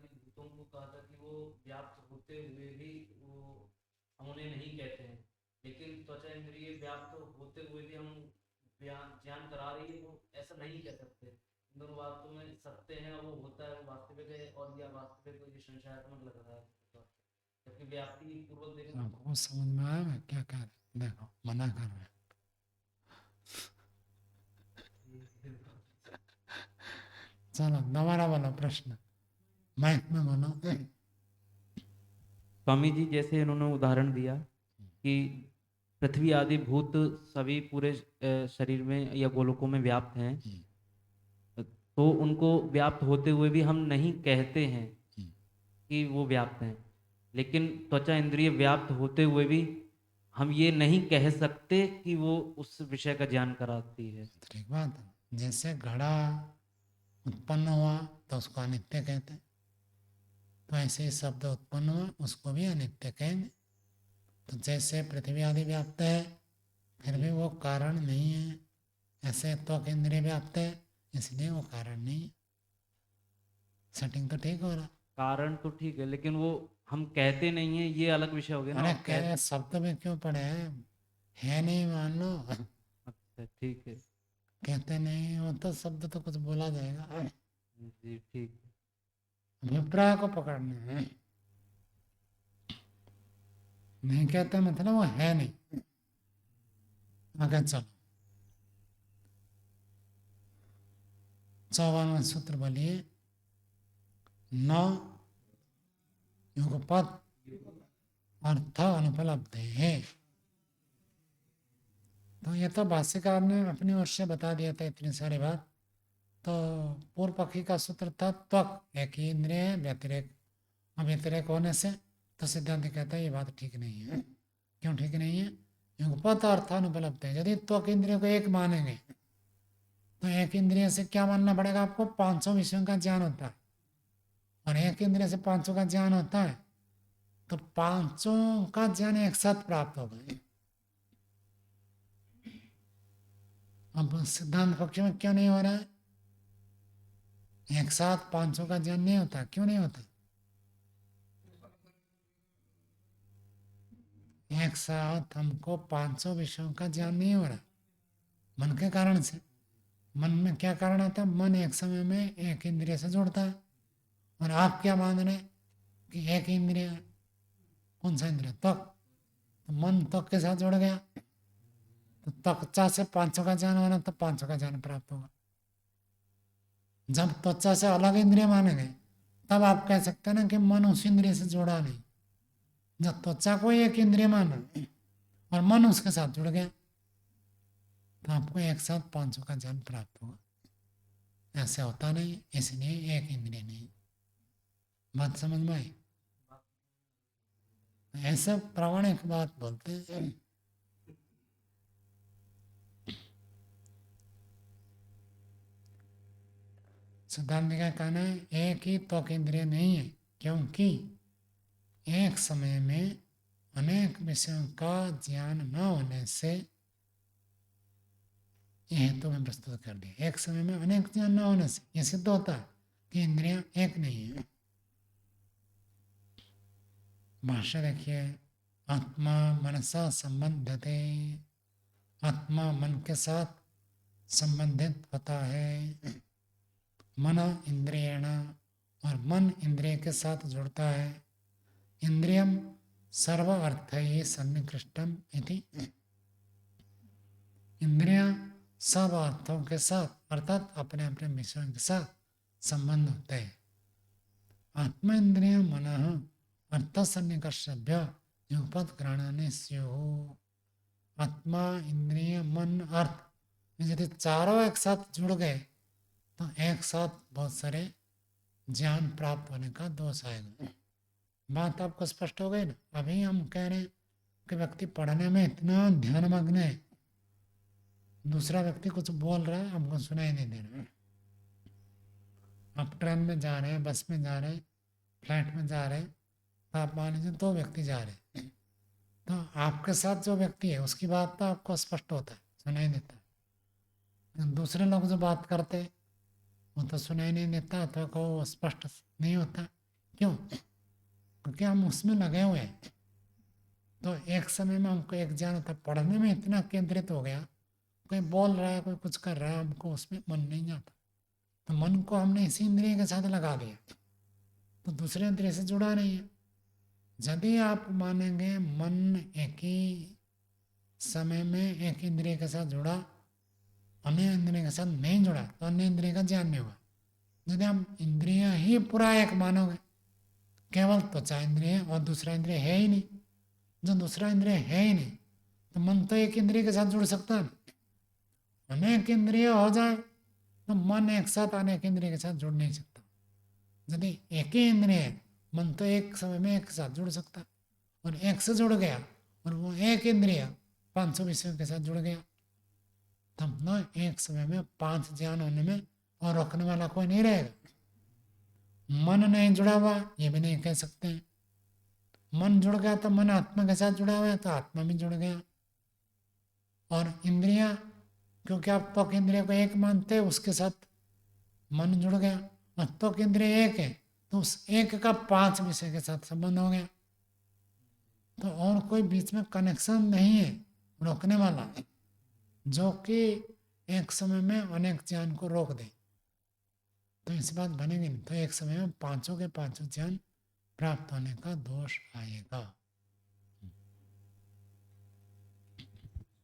भूतों को कहा था कि वो व्याप्त होते हुए भी वो हम उन्हें नहीं कहते हैं, लेकिन त्वचा इंद्रिय व्याप्त होते हुए भी हम ज्ञान करा रही है, वो ऐसा नहीं कह सकते। इन दोनों बातों में सत्य है, वो होता है, वो वास्तविक है, और यह वास्तविक को ये संशयात्मक लग रहा है। जबकि व्याप्ति पूर्वक देखें तो आपको समझ में आया मैं क्या कह रहा हूँ? देखो मना कर रहे हैं। चलो दोबारा बोलो प्रश्न, माइक में बोलो। स्वामी जी, जैसे इन्होंने उदाहरण दिया कि पृथ्वी आदि भूत सभी पूरे शरीर में या गोलकों में व्याप्त हैं, तो उनको व्याप्त होते हुए भी हम नहीं कहते हैं कि वो व्याप्त हैं। लेकिन त्वचा इंद्रिय व्याप्त होते हुए भी हम ये नहीं कह सकते कि वो उस विषय का ज्ञान कराती है। ठीक बात है। जैसे घड़ा उत्पन्न हुआ तो उसको अनित्य कहते हैं, तो ऐसे ही शब्द उत्पन्न हुआ उसको भी अनित्य कहेंगे। तो जैसे पृथ्वी आदि व्याप्त है फिर भी वो कारण नहीं है, ऐसे त्वक इंद्रिय व्याप्त है इसलिए वो कारण नहीं है। सेटिंग तो ठीक हो रहा। कारण तो ठीक है, लेकिन वो हम कहते नहीं है, ये अलग विषय हो गया ना। अरे और कह शब्द में क्यों पड़े हैं, है नहीं मान लो। अच्छा ठीक है। कहते नहीं हो तो शब्द तो कुछ बोला जाएगा। जी ठीक है। अभिप्राय को पकड़ना है, नहीं कहते मतलब वो है नहीं। आगे चलो 54वां सूत्र बोलिए। न युगपत अर्थ अनुपलब्ध है। तो ये तो भाष्यकार ने अपनी ओर से बता दिया था इतनी सारी बात। तो पूर्व पक्षी का सूत्र था त्वक एक ही इंद्रिय है, व्यतिरेक अव्यतिरेक होने से। तो सिद्धांत कहता है ये बात ठीक नहीं है। क्यों ठीक नहीं है? युगपत अर्थानुपलब्ध है। यदि त्वक इंद्रिय को एक मानेंगे तो एक इंद्रिय से क्या मानना पड़ेगा आपको? 500 विषयों का ज्ञान होता है, और एक इंद्रिय से 500 का ज्ञान होता है, तो 500 का ज्ञान एक साथ प्राप्त होगा। अब सिद्धांत पक्ष में क्यों नहीं हो रहा है? एक साथ 500 का ज्ञान नहीं होता, क्यों नहीं होता? एक साथ हमको 500 विषयों का ज्ञान नहीं हो रहा मन के कारण से। मन में क्या कारण आता है? मन एक समय में एक इंद्रिय से जुड़ता है, और आप क्या मान रहे हैं कि एक इंद्रिय है? कौन सा इंद्रिय? त्वक। तो मन त्वक के साथ जुड़ गया, तो त्वचा से 500 का ज्ञान होना, तो 500 का ज्ञान प्राप्त होगा। जब त्वचा से अलग इंद्रिय मानेंगे तब आप कह सकते हैं ना कि मन उस इंद्रिय से जुड़ा नहीं। जब त्वचा को एक इंद्रिय माना और मन उसके साथ जुड़ गया तो आपको एक साथ 500 का ज्ञान प्राप्त होगा। ऐसे होता नहीं, इसलिए एक इंद्रिय नहीं। बात समझ में आई? ऐसा प्रामाणिक बात बोलते हैं। सिद्धांत का कहना है एक ही त्वक इंद्रिय नहीं है, क्योंकि एक समय में अनेक विषयों का ज्ञान न होने से, यह तो मैं प्रस्तुत कर दिया। एक समय में अनेक ज्ञान न होने से यह सिद्ध होता है कि इंद्रियां एक नहीं है। भाष्य देखिए। आत्मा मनसा संबंधते, आत्मा मन के साथ संबंधित होता है। मन इंद्रियण, और मन इंद्रिय के साथ जुड़ता है। इंद्रियम सर्व अर्थ ही सन्निकृष्टम इति, इंद्रियां सब अर्थों के साथ अर्थात अपने अपने विषयों के साथ संबंध होते हैं। आत्मा इंद्रिय मन अर्थ सन्निकर्षभ्य युगपत ग्रहणाने स्युः। आत्मा इंद्रिय मन अर्थ यदि चारों एक साथ जुड़ गए तो एक साथ बहुत सारे ज्ञान प्राप्त होने का दोष आएगा। बात आपको स्पष्ट हो गई ना? अभी हम कह रहे हैं कि व्यक्ति पढ़ने में इतना ध्यानमग्न है, दूसरा व्यक्ति कुछ बोल रहा है हमको सुनाई नहीं दे रहा है। आप ट्रेन में जा रहे हैं, बस में जा रहे हैं, फ्लाइट में जा रहे हैं, तो आप मान लीजिए 2 व्यक्ति जा रहे हैं, तो आपके साथ जो व्यक्ति है उसकी बात तो आपको स्पष्ट होता है, सुनाई देता है। दूसरे लोग जो बात करते हैं वो तो सुनाई नहीं देता, अथवा को स्पष्ट नहीं होता। क्यों? क्योंकि हम उसमें लगे हुए हैं। तो एक समय में हमको एक ज्ञान होता है, पढ़ने में इतना केंद्रित हो गया, कोई बोल रहा है कोई कुछ कर रहा है, हमको उसमें मन नहीं जाता, तो मन को हमने इसी इंद्रिय के साथ लगा दिया, तो दूसरे इंद्रिय से जुड़ा नहीं है। यदि आप मानेंगे मन एक ही समय में एक इंद्रिय के साथ जुड़ा, अन्य इंद्रिय के साथ नहीं जुड़ा, तो अन्य इंद्रिय का ज्ञान नहीं हुआ। यदि हम इंद्रिय ही पूरा एक मानोगे, केवल त्वचा इंद्रिय और दूसरा इंद्रिय है ही नहीं, जो दूसरा इंद्रिय है ही नहीं, तो मन तो एक इंद्रिय के साथ जुड़ सकता है। अनेक इंद्रिय हो जाए तो मन एक साथ अनेक इंद्रिय के साथ जुड़ नहीं सकता। यदि एक ही इंद्रिय है, मन तो एक समय में एक साथ जुड़ सकता है, और एक से जुड़ गया और वो एक इंद्रिय 500 विषयों के साथ जुड़ गया, तब ना एक समय में 5 ज्ञान होने में और रोकने वाला कोई नहीं रहेगा। मन नहीं जुड़ा हुआ ये भी नहीं कह सकते हैं। मन जुड़ गया तो मन आत्मा के साथ जुड़ा हुआ है, तो आत्मा भी जुड़ गया। और इंद्रिया, क्योंकि आप त्वक इंद्रिय को एक मानते हैं, उसके साथ मन जुड़ गया, और त्वक इंद्रिय एक है, तो उस एक का 5 विषय के साथ संबंध हो गया, तो और कोई बीच में कनेक्शन नहीं है रोकने वाला, जो कि एक समय में अनेक ज्ञान को रोक दे, तो इस बात बनेगी नहीं। तो एक समय में 5 के 5 ज्ञान प्राप्त होने का दोष आएगा।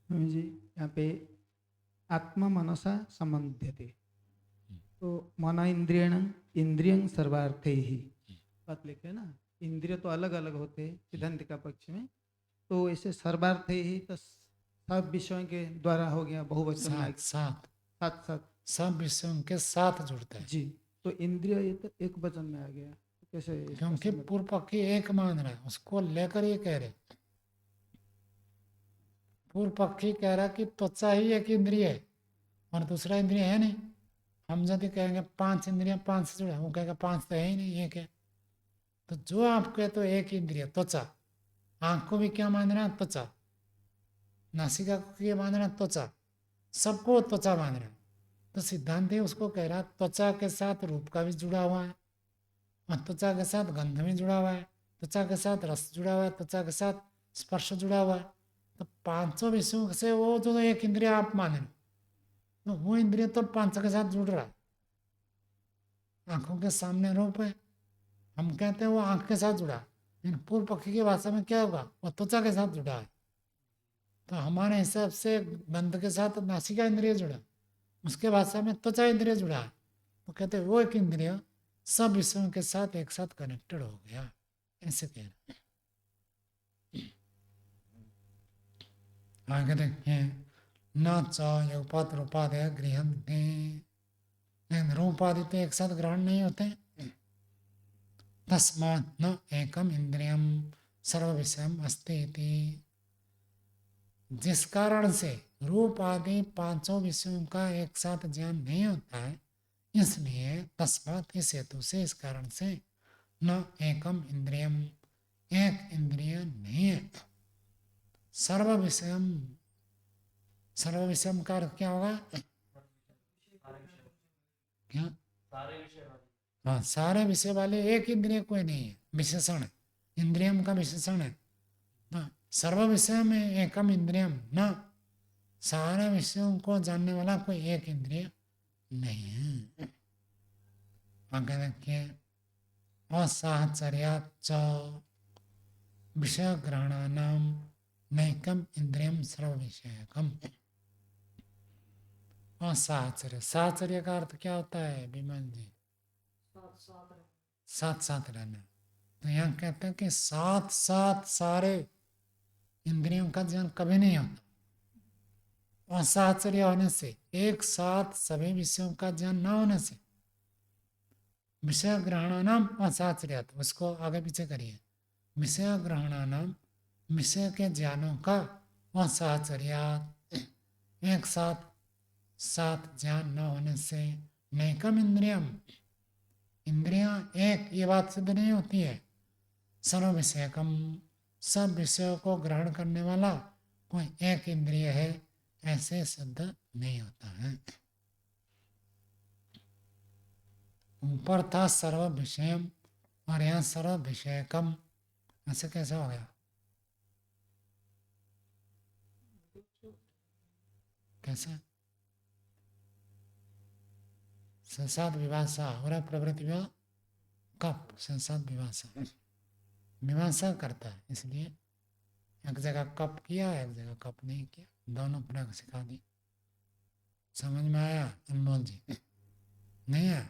स्वामी जी, यहाँ पे आत्मा मनसा संबंध्यते, तो मन इंद्रियं सर्वार्थे ही बात लिखे है ना। इंद्रिय तो अलग अलग होते हैं सिद्धांत का पक्ष में, तो ऐसे सर्वार्थे ही तो सब विषयों के द्वारा हो गया, बहुवचन में साथ साथ साथ सब विषयों के साथ जुड़ता है। जी, तो इंद्रिय ये तो एक वचन में आ गया, तो कैसे इसका क्योंकि संबंध? पूर्व पक्षी एक मान रहा है, उसको लेकर ये कह रहे, पूर्व पक्षी कह रहा कि त्वचा ही एक इंद्रिय है और दूसरा इंद्रिय है नहीं। हम यदि कहेंगे 5 इंद्रियां 5 से जुड़ा, वो कहेगा 5 तो है ही नहीं, एक है। तो जो आप कहते हो एक इंद्रिय त्वचा, आंख को भी क्या मान रहा है? त्वचा। नासिका को क्या मान रहा है? त्वचा। सबको त्वचा मान रहा है। तो सिद्धांत उसको कह रहा है त्वचा के साथ रूप का भी जुड़ा हुआ है, और त्वचा के साथ गंध भी जुड़ा हुआ है, त्वचा के साथ रस जुड़ा हुआ है, त्वचा के साथ स्पर्श जुड़ा हुआ है। तो 500 विषयों से वो जो एक इंद्रिय आप माने, तो वो इंद्रिय तो 500 के साथ जुड़ रहा है। आंखों के सामने रूप है, हम कहते हैं वो आंख के साथ जुड़ा, लेकिन पूर्व पक्षी की भाषा में क्या होगा? वो त्वचा के साथ जुड़ा है। तो हमारे हिसाब से गंध के साथ नासिका इंद्रिय जुड़ा, उसके भाषा में त्वचा इंद्रिय जुड़ा है, तो कहते हैं वो एक इंद्रिय सब विषयों के साथ एक साथ कनेक्टेड हो गया, ऐसे कह रहे। आगे देखिए, न च योपात रूपादय गृहन्ते, लेकिन रूपादि तो एक साथ ग्रहण नहीं होते। तस्मात् न एकम इंद्रियम सर्व विषयम अस्ति इति, जिस कारण से रूप आदि 500 विषयों का एक साथ ज्ञान नहीं होता है, इसलिए तस्मात् इस हेतु से, इस कारण से, न एकम इंद्रियम एक इंद्रिय नहीं है, सर्व विषयम, सर्व विषयम का अर्थ क्या होगा? क्या? हाँ, सारे विषय वाले, एक इंद्रिय कोई नहीं है, विशेषण है, इंद्रियम का विशेषण है। सर्व विषय में एकम इंद्रियम न, सारे विषयों को जानने वाला कोई एक इंद्रिय नहीं है। आगे देखिए, असाहचर्याच्च विषय ग्रहणानाम नैकम इंद्रियम सर्व विषयकम। असाहचर्य, साहचर्य का अर्थ क्या होता है विमल जी? साथ साथ रहना। तो यहाँ कहते हैं कि साथ साथ सारे इंद्रियों का ज्ञान कभी नहीं होता। असाहचर्य होने से, एक साथ सभी विषयों का ज्ञान न होने से, विषय ग्रहणानाम असाहचर्य, उसको आगे पीछे करिए, विषय ग्रहणानाम विषय के ज्ञानों का असाहचर्यात्, एक साथ साथ ज्ञान न होने से, नैकम इंद्रियम, इंद्रियां एक, ये बात सिद्ध नहीं होती है, सर्व विषयकम, सब विषयों को ग्रहण करने वाला कोई एक इंद्रिय है, ऐसे सिद्ध नहीं होता है। ऊपर था सर्व विषयम और यहाँ सर्व विषयकम, ऐसे कैसे हो गया? कैसा? संसाद विभाषा और प्रवृत्ति विवाह कप संसाद विभाषा मीमांसा करता है, इसलिए एक जगह कप किया एक जगह कप नहीं किया, दोनों प्रयोग सिखा दी। समझ में आया अनमोल जी? नहीं आया?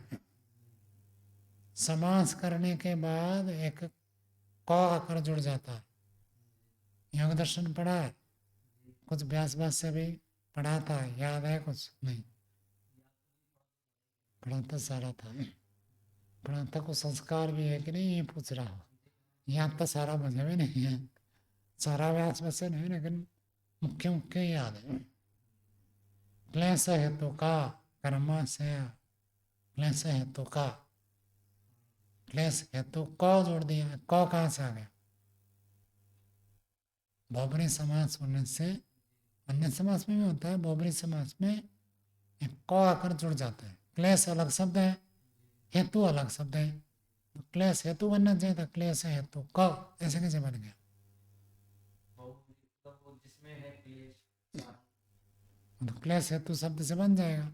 समास करने के बाद एक क आकर जुड़ जाता है। योग दर्शन पढ़ा है, कुछ व्यास से भी पढ़ा था, याद है कुछ? नहीं पढ़ा तो सारा था, पढ़ा था। कुछ संस्कार भी है कि नहीं ये पूछ रहा हूँ। याद तो सारा मुझे भी नहीं है, सारा व्यास से नहीं, लेकिन मुख्य मुख्य याद है। क्लेश हेतु का कर्म से, क्लेश हेतु का, क्लेश हेतु क जोड़ दिया। क कहाँ से आ गया? बहुब्री समास होने से, अन्य समास में भी होता है, बहुब्री समास में एक क आकर जुड़ जाता है। क्लेश अलग शब्द है, हेतु अलग शब्द है। तो क्लेश हेतु बनना चाहिए था, क्लेश हेतु क ऐसे कैसे बन गया? जिसमें है क्लेश, तो क्लेश हेतु शब्द से बन जाएगा।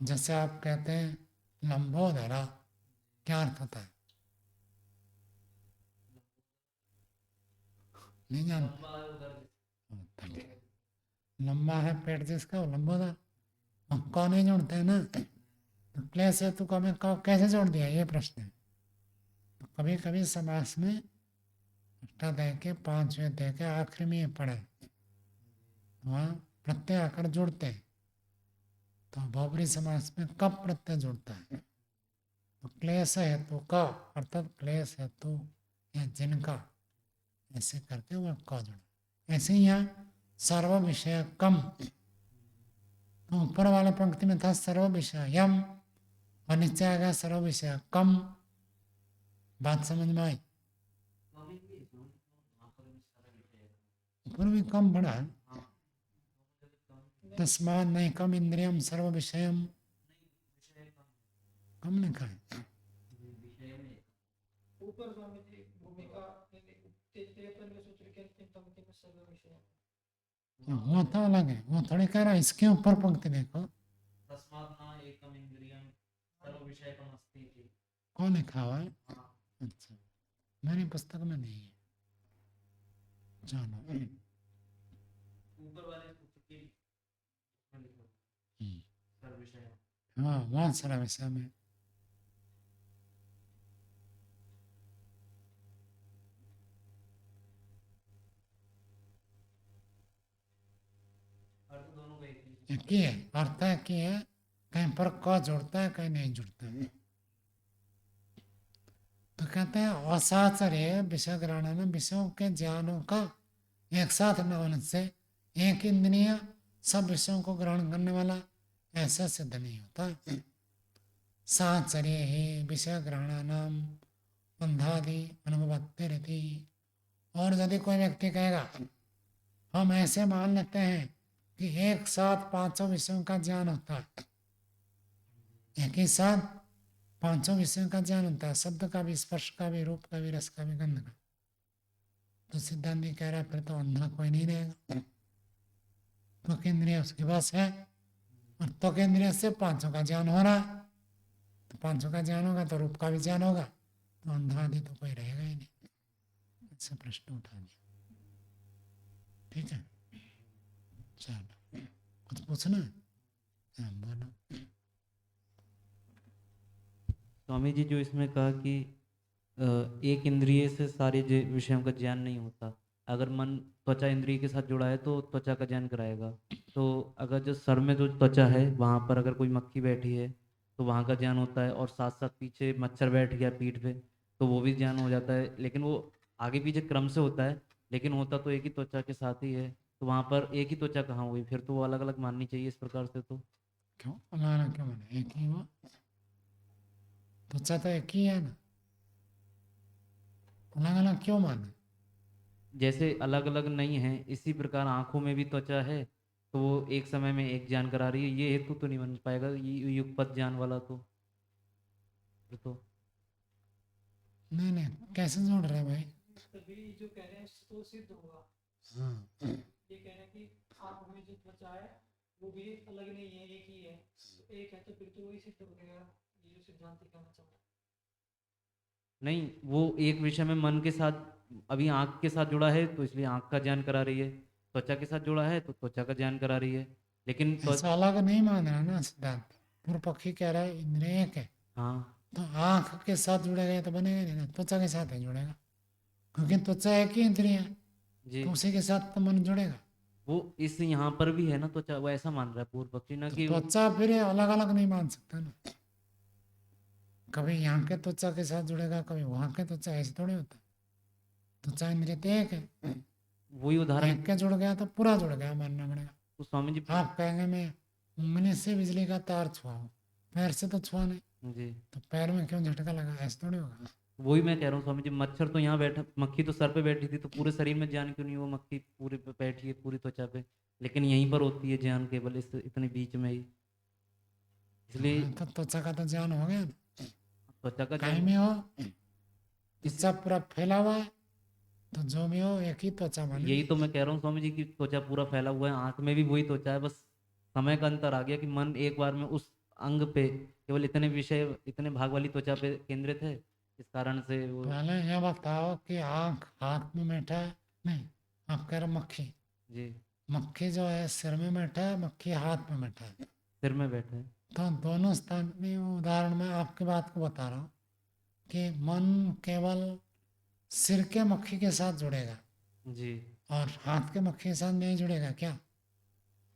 जैसे आप कहते हैं लंबोदरा, क्या अर्थ होता है? नहीं जानते? लंबा है पेट जिसका, वो लंबोदर। क नहीं जोड़ते हैं ना, तो क्लेश हेतु को हमें क कैसे जोड़ दिया, ये प्रश्न है। तो कभी कभी समास में अष्टाध्याय के 5वें अध्याय के आखिर में ये पढ़े, वहाँ प्रत्यय आकर जुड़ते हैं। तो बहुब्री समास में कब प्रत्यय जुड़ता है? तो क्लेश हेतु का अर्थात क्लेश हेतु या जिनका, ऐसे करके वह क जुड़ा। ऐसे ही यहाँ सर्व विषय कम, तो ऊपर वाले पंक्ति में था सर्व विषय यम और नीचे आ गया सर्व विषय कम। बात समझ में आई? ऊपर भी कम पड़ा है, तस्मात् नहीं कम इंद्रियम सर्व विषयम, कम लिखा है। ऊपर स्वामी जी भूमिका तेतरवें सूत्र के अंतिम पंक्ति में सर्व विषय, वो तो अलग है, वो थोड़ी कह रहा है। इसके ऊपर पंक्ति देखो, तस्मात् न एकम इंद्रियम सर्व विषयकम अस्ति इति। कौन लिखा हुआ है? अच्छा, मेरी पुस्तक में नहीं है। चलो ऊपर वाले सूत्र की में लिखो सर्व विषय। हाँ वहाँ सारा विषय में। अर्थ दोनों का एक ही एक ही है, अर्थ एक ही है, कहीं पर क जुड़ता है कहीं नहीं जुड़ता है। तो कहते हैं असाचर्य विषय ग्रहण में विषयों के ज्ञानों का एक साथ न होने से एक इंद्रिय सब विषयों को ग्रहण करने वाला ऐसा सिद्ध नहीं होता। साचर्य ही विषय ग्रहणानाम बंधादि अनुभवते रहती। और यदि कोई व्यक्ति कहेगा हम ऐसे मान लेते हैं कि एक साथ पांचों विषयों का ज्ञान होता है, एक ही साथ पांचों विषयों का ज्ञान होता है, शब्द का भी, स्पर्श का भी, रूप का भी, रस का भी, गंध का, तो सिद्धांत कह रहा है फिर तो अंधा कोई नहीं रहेगा। तो इंद्रिय उसके पास है और तो इंद्रिय से पांचों का ज्ञान हो रहा है, तो पांचों का ज्ञान होगा तो रूप का भी ज्ञान होगा, तो अंधा आदि तो कोई रहेगा ही नहीं। ऐसा प्रश्न उठा दिया। ठीक है, चलो कुछ पूछना है? हाँ बोलो। स्वामी जी जो इसमें कहा कि एक इंद्रिय से सारे विषयों का ज्ञान नहीं होता, अगर मन त्वचा इंद्रिय के साथ जुड़ा है तो त्वचा का ज्ञान कराएगा। तो अगर जो सर में जो त्वचा है वहाँ पर अगर कोई मक्खी बैठी है तो वहाँ का ज्ञान होता है, और साथ साथ पीछे मच्छर बैठ गया पीठ पे तो वो भी ज्ञान हो जाता है, लेकिन वो आगे पीछे क्रम से होता है, लेकिन होता तो एक ही त्वचा के साथ ही है। तो वहाँ पर एक ही त्वचा कहाँ हुई, फिर तो वो अलग अलग माननी चाहिए इस प्रकार से। तो क्यों अलाना क्यों माने? एक ही हुआ, त्वचा तो एक ही है ना, अलग अलग क्यों माने? जैसे अलग अलग नहीं है, इसी प्रकार आंखों में भी त्वचा है, तो वो एक समय में एक ज्ञान करा रही है, ये हेतु तो नहीं बन पाएगा ये युगपत ज्ञान वाला। फिर तो नहीं नहीं, कैसे जोड़ रहे हैं भाई? तभी जो कह रहे हैं तो सिद्ध होगा। हाँ ये कह रहे हैं कि आंख में जो त्वचा है वो भी अलग नहीं है, एक ही है। एक है तो फिर तो वही सिद्ध हो गया, ये जो सिद्धांत कहना चाह रहा है। नहीं, वो एक विषय में मन के साथ, अभी आँख के साथ जुड़ा है तो इसलिए आँख का ज्ञान करा रही है, त्वचा के साथ जुड़ा है तो त्वचा का ज्ञान करा रही है, लेकिन ऐसा अलग नहीं मान रहा ना सिद्धांत। पूर्व पक्षी कह रहा है इंद्रिय एक है, हाँ तो आंख के साथ जुड़ेगा ये तो बनेगा नहीं ना, त्वचा के साथ ही जुड़ेगा, क्योंकि त्वचा एक ही इंद्रिय है, जी, तो उसी के साथ तो मन जुड़ेगा। वो इस यहाँ पर भी है ना त्वचा, वो ऐसा मान रहा है पूर्व पक्षी ना तो कि त्वचा फिर अलग अलग नहीं मान सकता ना, कभी यहाँ के त्वचा के साथ जुड़ेगा, कभी वहाँ के त्वचा, ऐसे थोड़ी होता है। त्वचा इंद्रिय तो एक है, वही उदाहरण। एक के जुड़ गया तो पूरा जुड़ गया मानना पड़ेगा। तो स्वामी जी आप कहेंगे मैं उंगली से बिजली का तार छुआऊं, पैर से तो छुआ नहीं, जी, तो पैर में क्यों झटका लगा, ऐसे थोड़ी होगा। वही मैं कह रहा हूँ स्वामी जी, मच्छर तो यहाँ बैठा, मक्खी तो सर पे बैठी थी, तो पूरे शरीर में ज्ञान क्यों नहीं, वो मक्खी पूरे पे बैठी है पूरी त्वचा पे, लेकिन यहीं पर होती है ज्ञान केवल इस इतने बीच में ही, इसलिए तो त्वचा का तो ज्ञान हो गया ना, त्वचा का कहीं ज्ञान। में हो त्वचा पूरा फैला हुआ है, तो जो भी हो एक ही त्वचा बने। यही तो मैं कह रहा हूँ स्वामी जी की त्वचा पूरा फैला हुआ है, आंख में भी वही त्वचा है, बस समय का अंतर आ गया कि मन एक बार में उस अंग पे केवल इतने विषय, इतने भाग वाली त्वचा पे केंद्रित है, इस कारण से वो। पहले यह बताओ कि आंख हाथ में बैठा है, नहीं, आप कह रहे मक्खी, जी, मक्खी जो है सिर में बैठा है, मक्खी हाथ में बैठा है, सिर में बैठे हैं। तो दोनों स्थान में उदाहरण में आपकी बात को बता रहा हूँ कि मन केवल सिर के मक्खी के साथ जुड़ेगा जी, और हाथ के मक्खी के साथ नहीं जुड़ेगा क्या?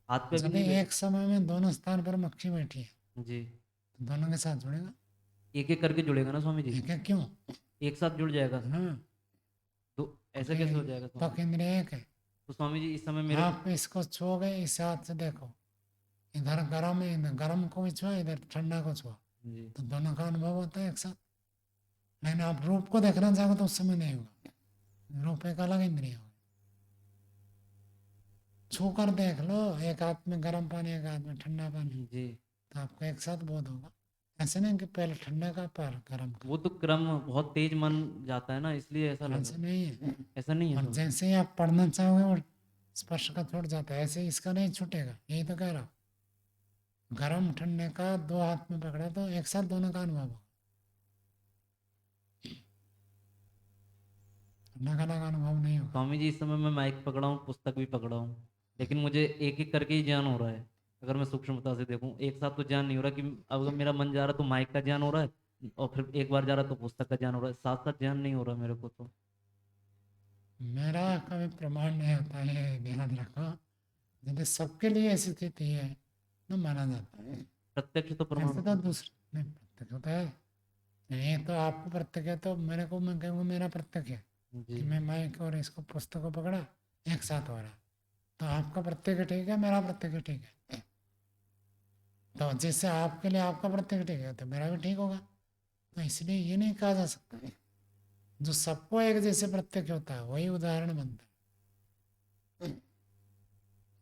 हाथ पे भी जब नहीं बैठे। एक समय में दोनों स्थान पर मक्खी बैठी है जी, तो दोनों के साथ जुड़ेगा। एक एक करके जुड़ेगा ना स्वामी जी, ठीक है, क्यों? एक साथ जुड़ जाएगा, हाँ, तो ऐसा कैसे हो क्योंकि जाएगा स्वामी त्वक जी? इंद्रिय एक है। तो स्वामी जी इस समय मेरे आप इसको छुओगे, इस हाथ से देखो, इधर गर्म है, इधर गर्म को भी छुआ, इधर ठंडा को छुआ, जी, तो दोनों का अनुभव होता है एक साथ। लेकिन आप रूप को देखना चाहोगे तो उस समय नहीं होगा, रूप एक अलग इंद्रिय होगा। छू कर देख लो, एक हाथ में गर्म पानी, एक हाथ में ठंडा पानी, जी, तो आपको एक साथ बोध होगा। ऐसे नहीं कि पहले ठंडा का पर गर्म का, वो तो क्रम बहुत तेज मन जाता है ना, इसलिए ऐसा लगा। ऐसे नहीं है। ऐसा नहीं है और स्वामी। जैसे ही आप पढ़ना चाहोगे और स्पर्श का छूट जाता है, ऐसे इसका नहीं छूटेगा, यही तो कह रहा हूँ। गर्म ठंडे का दो हाथ में पकड़ा तो एक साथ दोनों का अनुभव होगा, ठंडा का अनुभव नहीं होगा। स्वामी जी इस समय मैं माइक पकड़ा हूँ, पुस्तक भी पकड़ा हूँ, लेकिन मुझे एक एक करके ही ज्ञान हो रहा है। अगर मैं सूक्ष्मता से देखूं, एक साथ तो ज्ञान नहीं हो रहा कि अगर मेरा मन जा रहा तो माइक का ज्ञान हो रहा है, और फिर एक बार जा रहा तो पुस्तक का ज्ञान हो रहा है, साथ साथ ज्ञान नहीं हो रहा मेरे को तो। मेरा कभी प्रमाण नहीं होता है, ध्यान रखो। यदि सबके लिए ऐसी स्थिति है तो माना जाता है, प्रत्यक्ष तो प्रमाण ऐसे तो होता है। दूसरे नहीं प्रत्यक्ष होता है। नहीं तो आपको प्रत्यक्ष है तो मेरे को, मैं कहूँगा मेरा प्रत्यक्ष है जी, कि मैं माइक और इसको पुस्तक को पकड़ा, एक साथ हो रहा, तो आपका प्रत्यक्ष ठीक है, मेरा प्रत्यक्ष ठीक है। तो जैसे आपके लिए आपका प्रत्यक्ष ठीक है तो मेरा भी ठीक होगा। तो इसलिए ये नहीं कहा जा सकता है जो सबको एक जैसे प्रत्यक्ष होता है वही उदाहरण बनता है।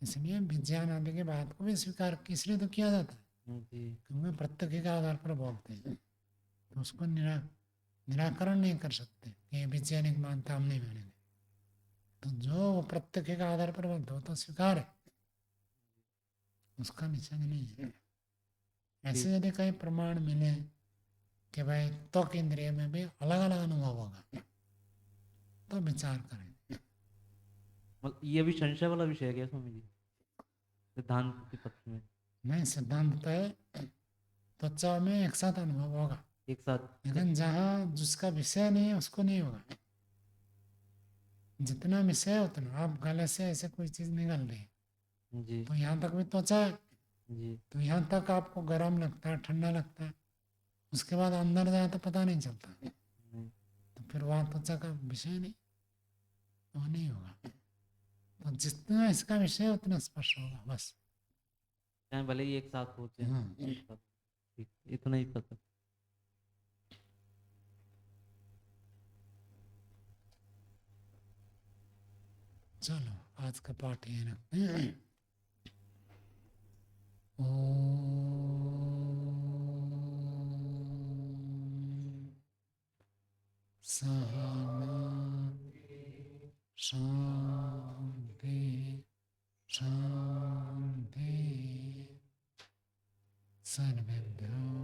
इसलिए विज्ञान आदि के बात को भी स्वीकार इसलिए तो किया जाता है जी, क्योंकि प्रत्यक्ष के आधार पर बोलते हैं, तो उसको निराकरण नहीं कर सकते कि ये वैज्ञानिक मानता हम नहीं मानेंगे। तो जो वो प्रत्यक्ष के आधार पर बोलते हो तो स्वीकार है, उसका निषेध नहीं है। ठीक। ऐसे यदि कई प्रमाण मिले कि भाई त्वक इंद्रिय में भी अलग अलग अनुभव होगा तो विचार करें। मतलब ये भी संशय वाला विषय है क्या स्वामी जी, सिद्धांत के पक्ष में? नहीं, सिद्धांत तो है त्वचा में एक साथ अनुभव होगा, एक साथ। लेकिन जहाँ जिसका विषय नहीं है उसको नहीं होगा। जितना विषय है उतना, आप गले से ऐसे कोई चीज़ निकल रही है जी, तो यहाँ तक भी त्वचा है, जी, तो यहाँ तक आपको गर्म लगता है, ठंडा लगता है, उसके बाद अंदर जाए तो पता नहीं चलता, जी। तो फिर वहाँ त्वचा का विषय नहीं, वो नहीं होगा। तो जितना इसका विषय है उतना स्पर्श होगा बस। चाहे भले ही एक साथ होते हैं। हाँ, ठीक, इतना ही पता। चलो आज का पाठ ये रखते हैं। ओम शांति शांति शांति। सर्वेभ्यो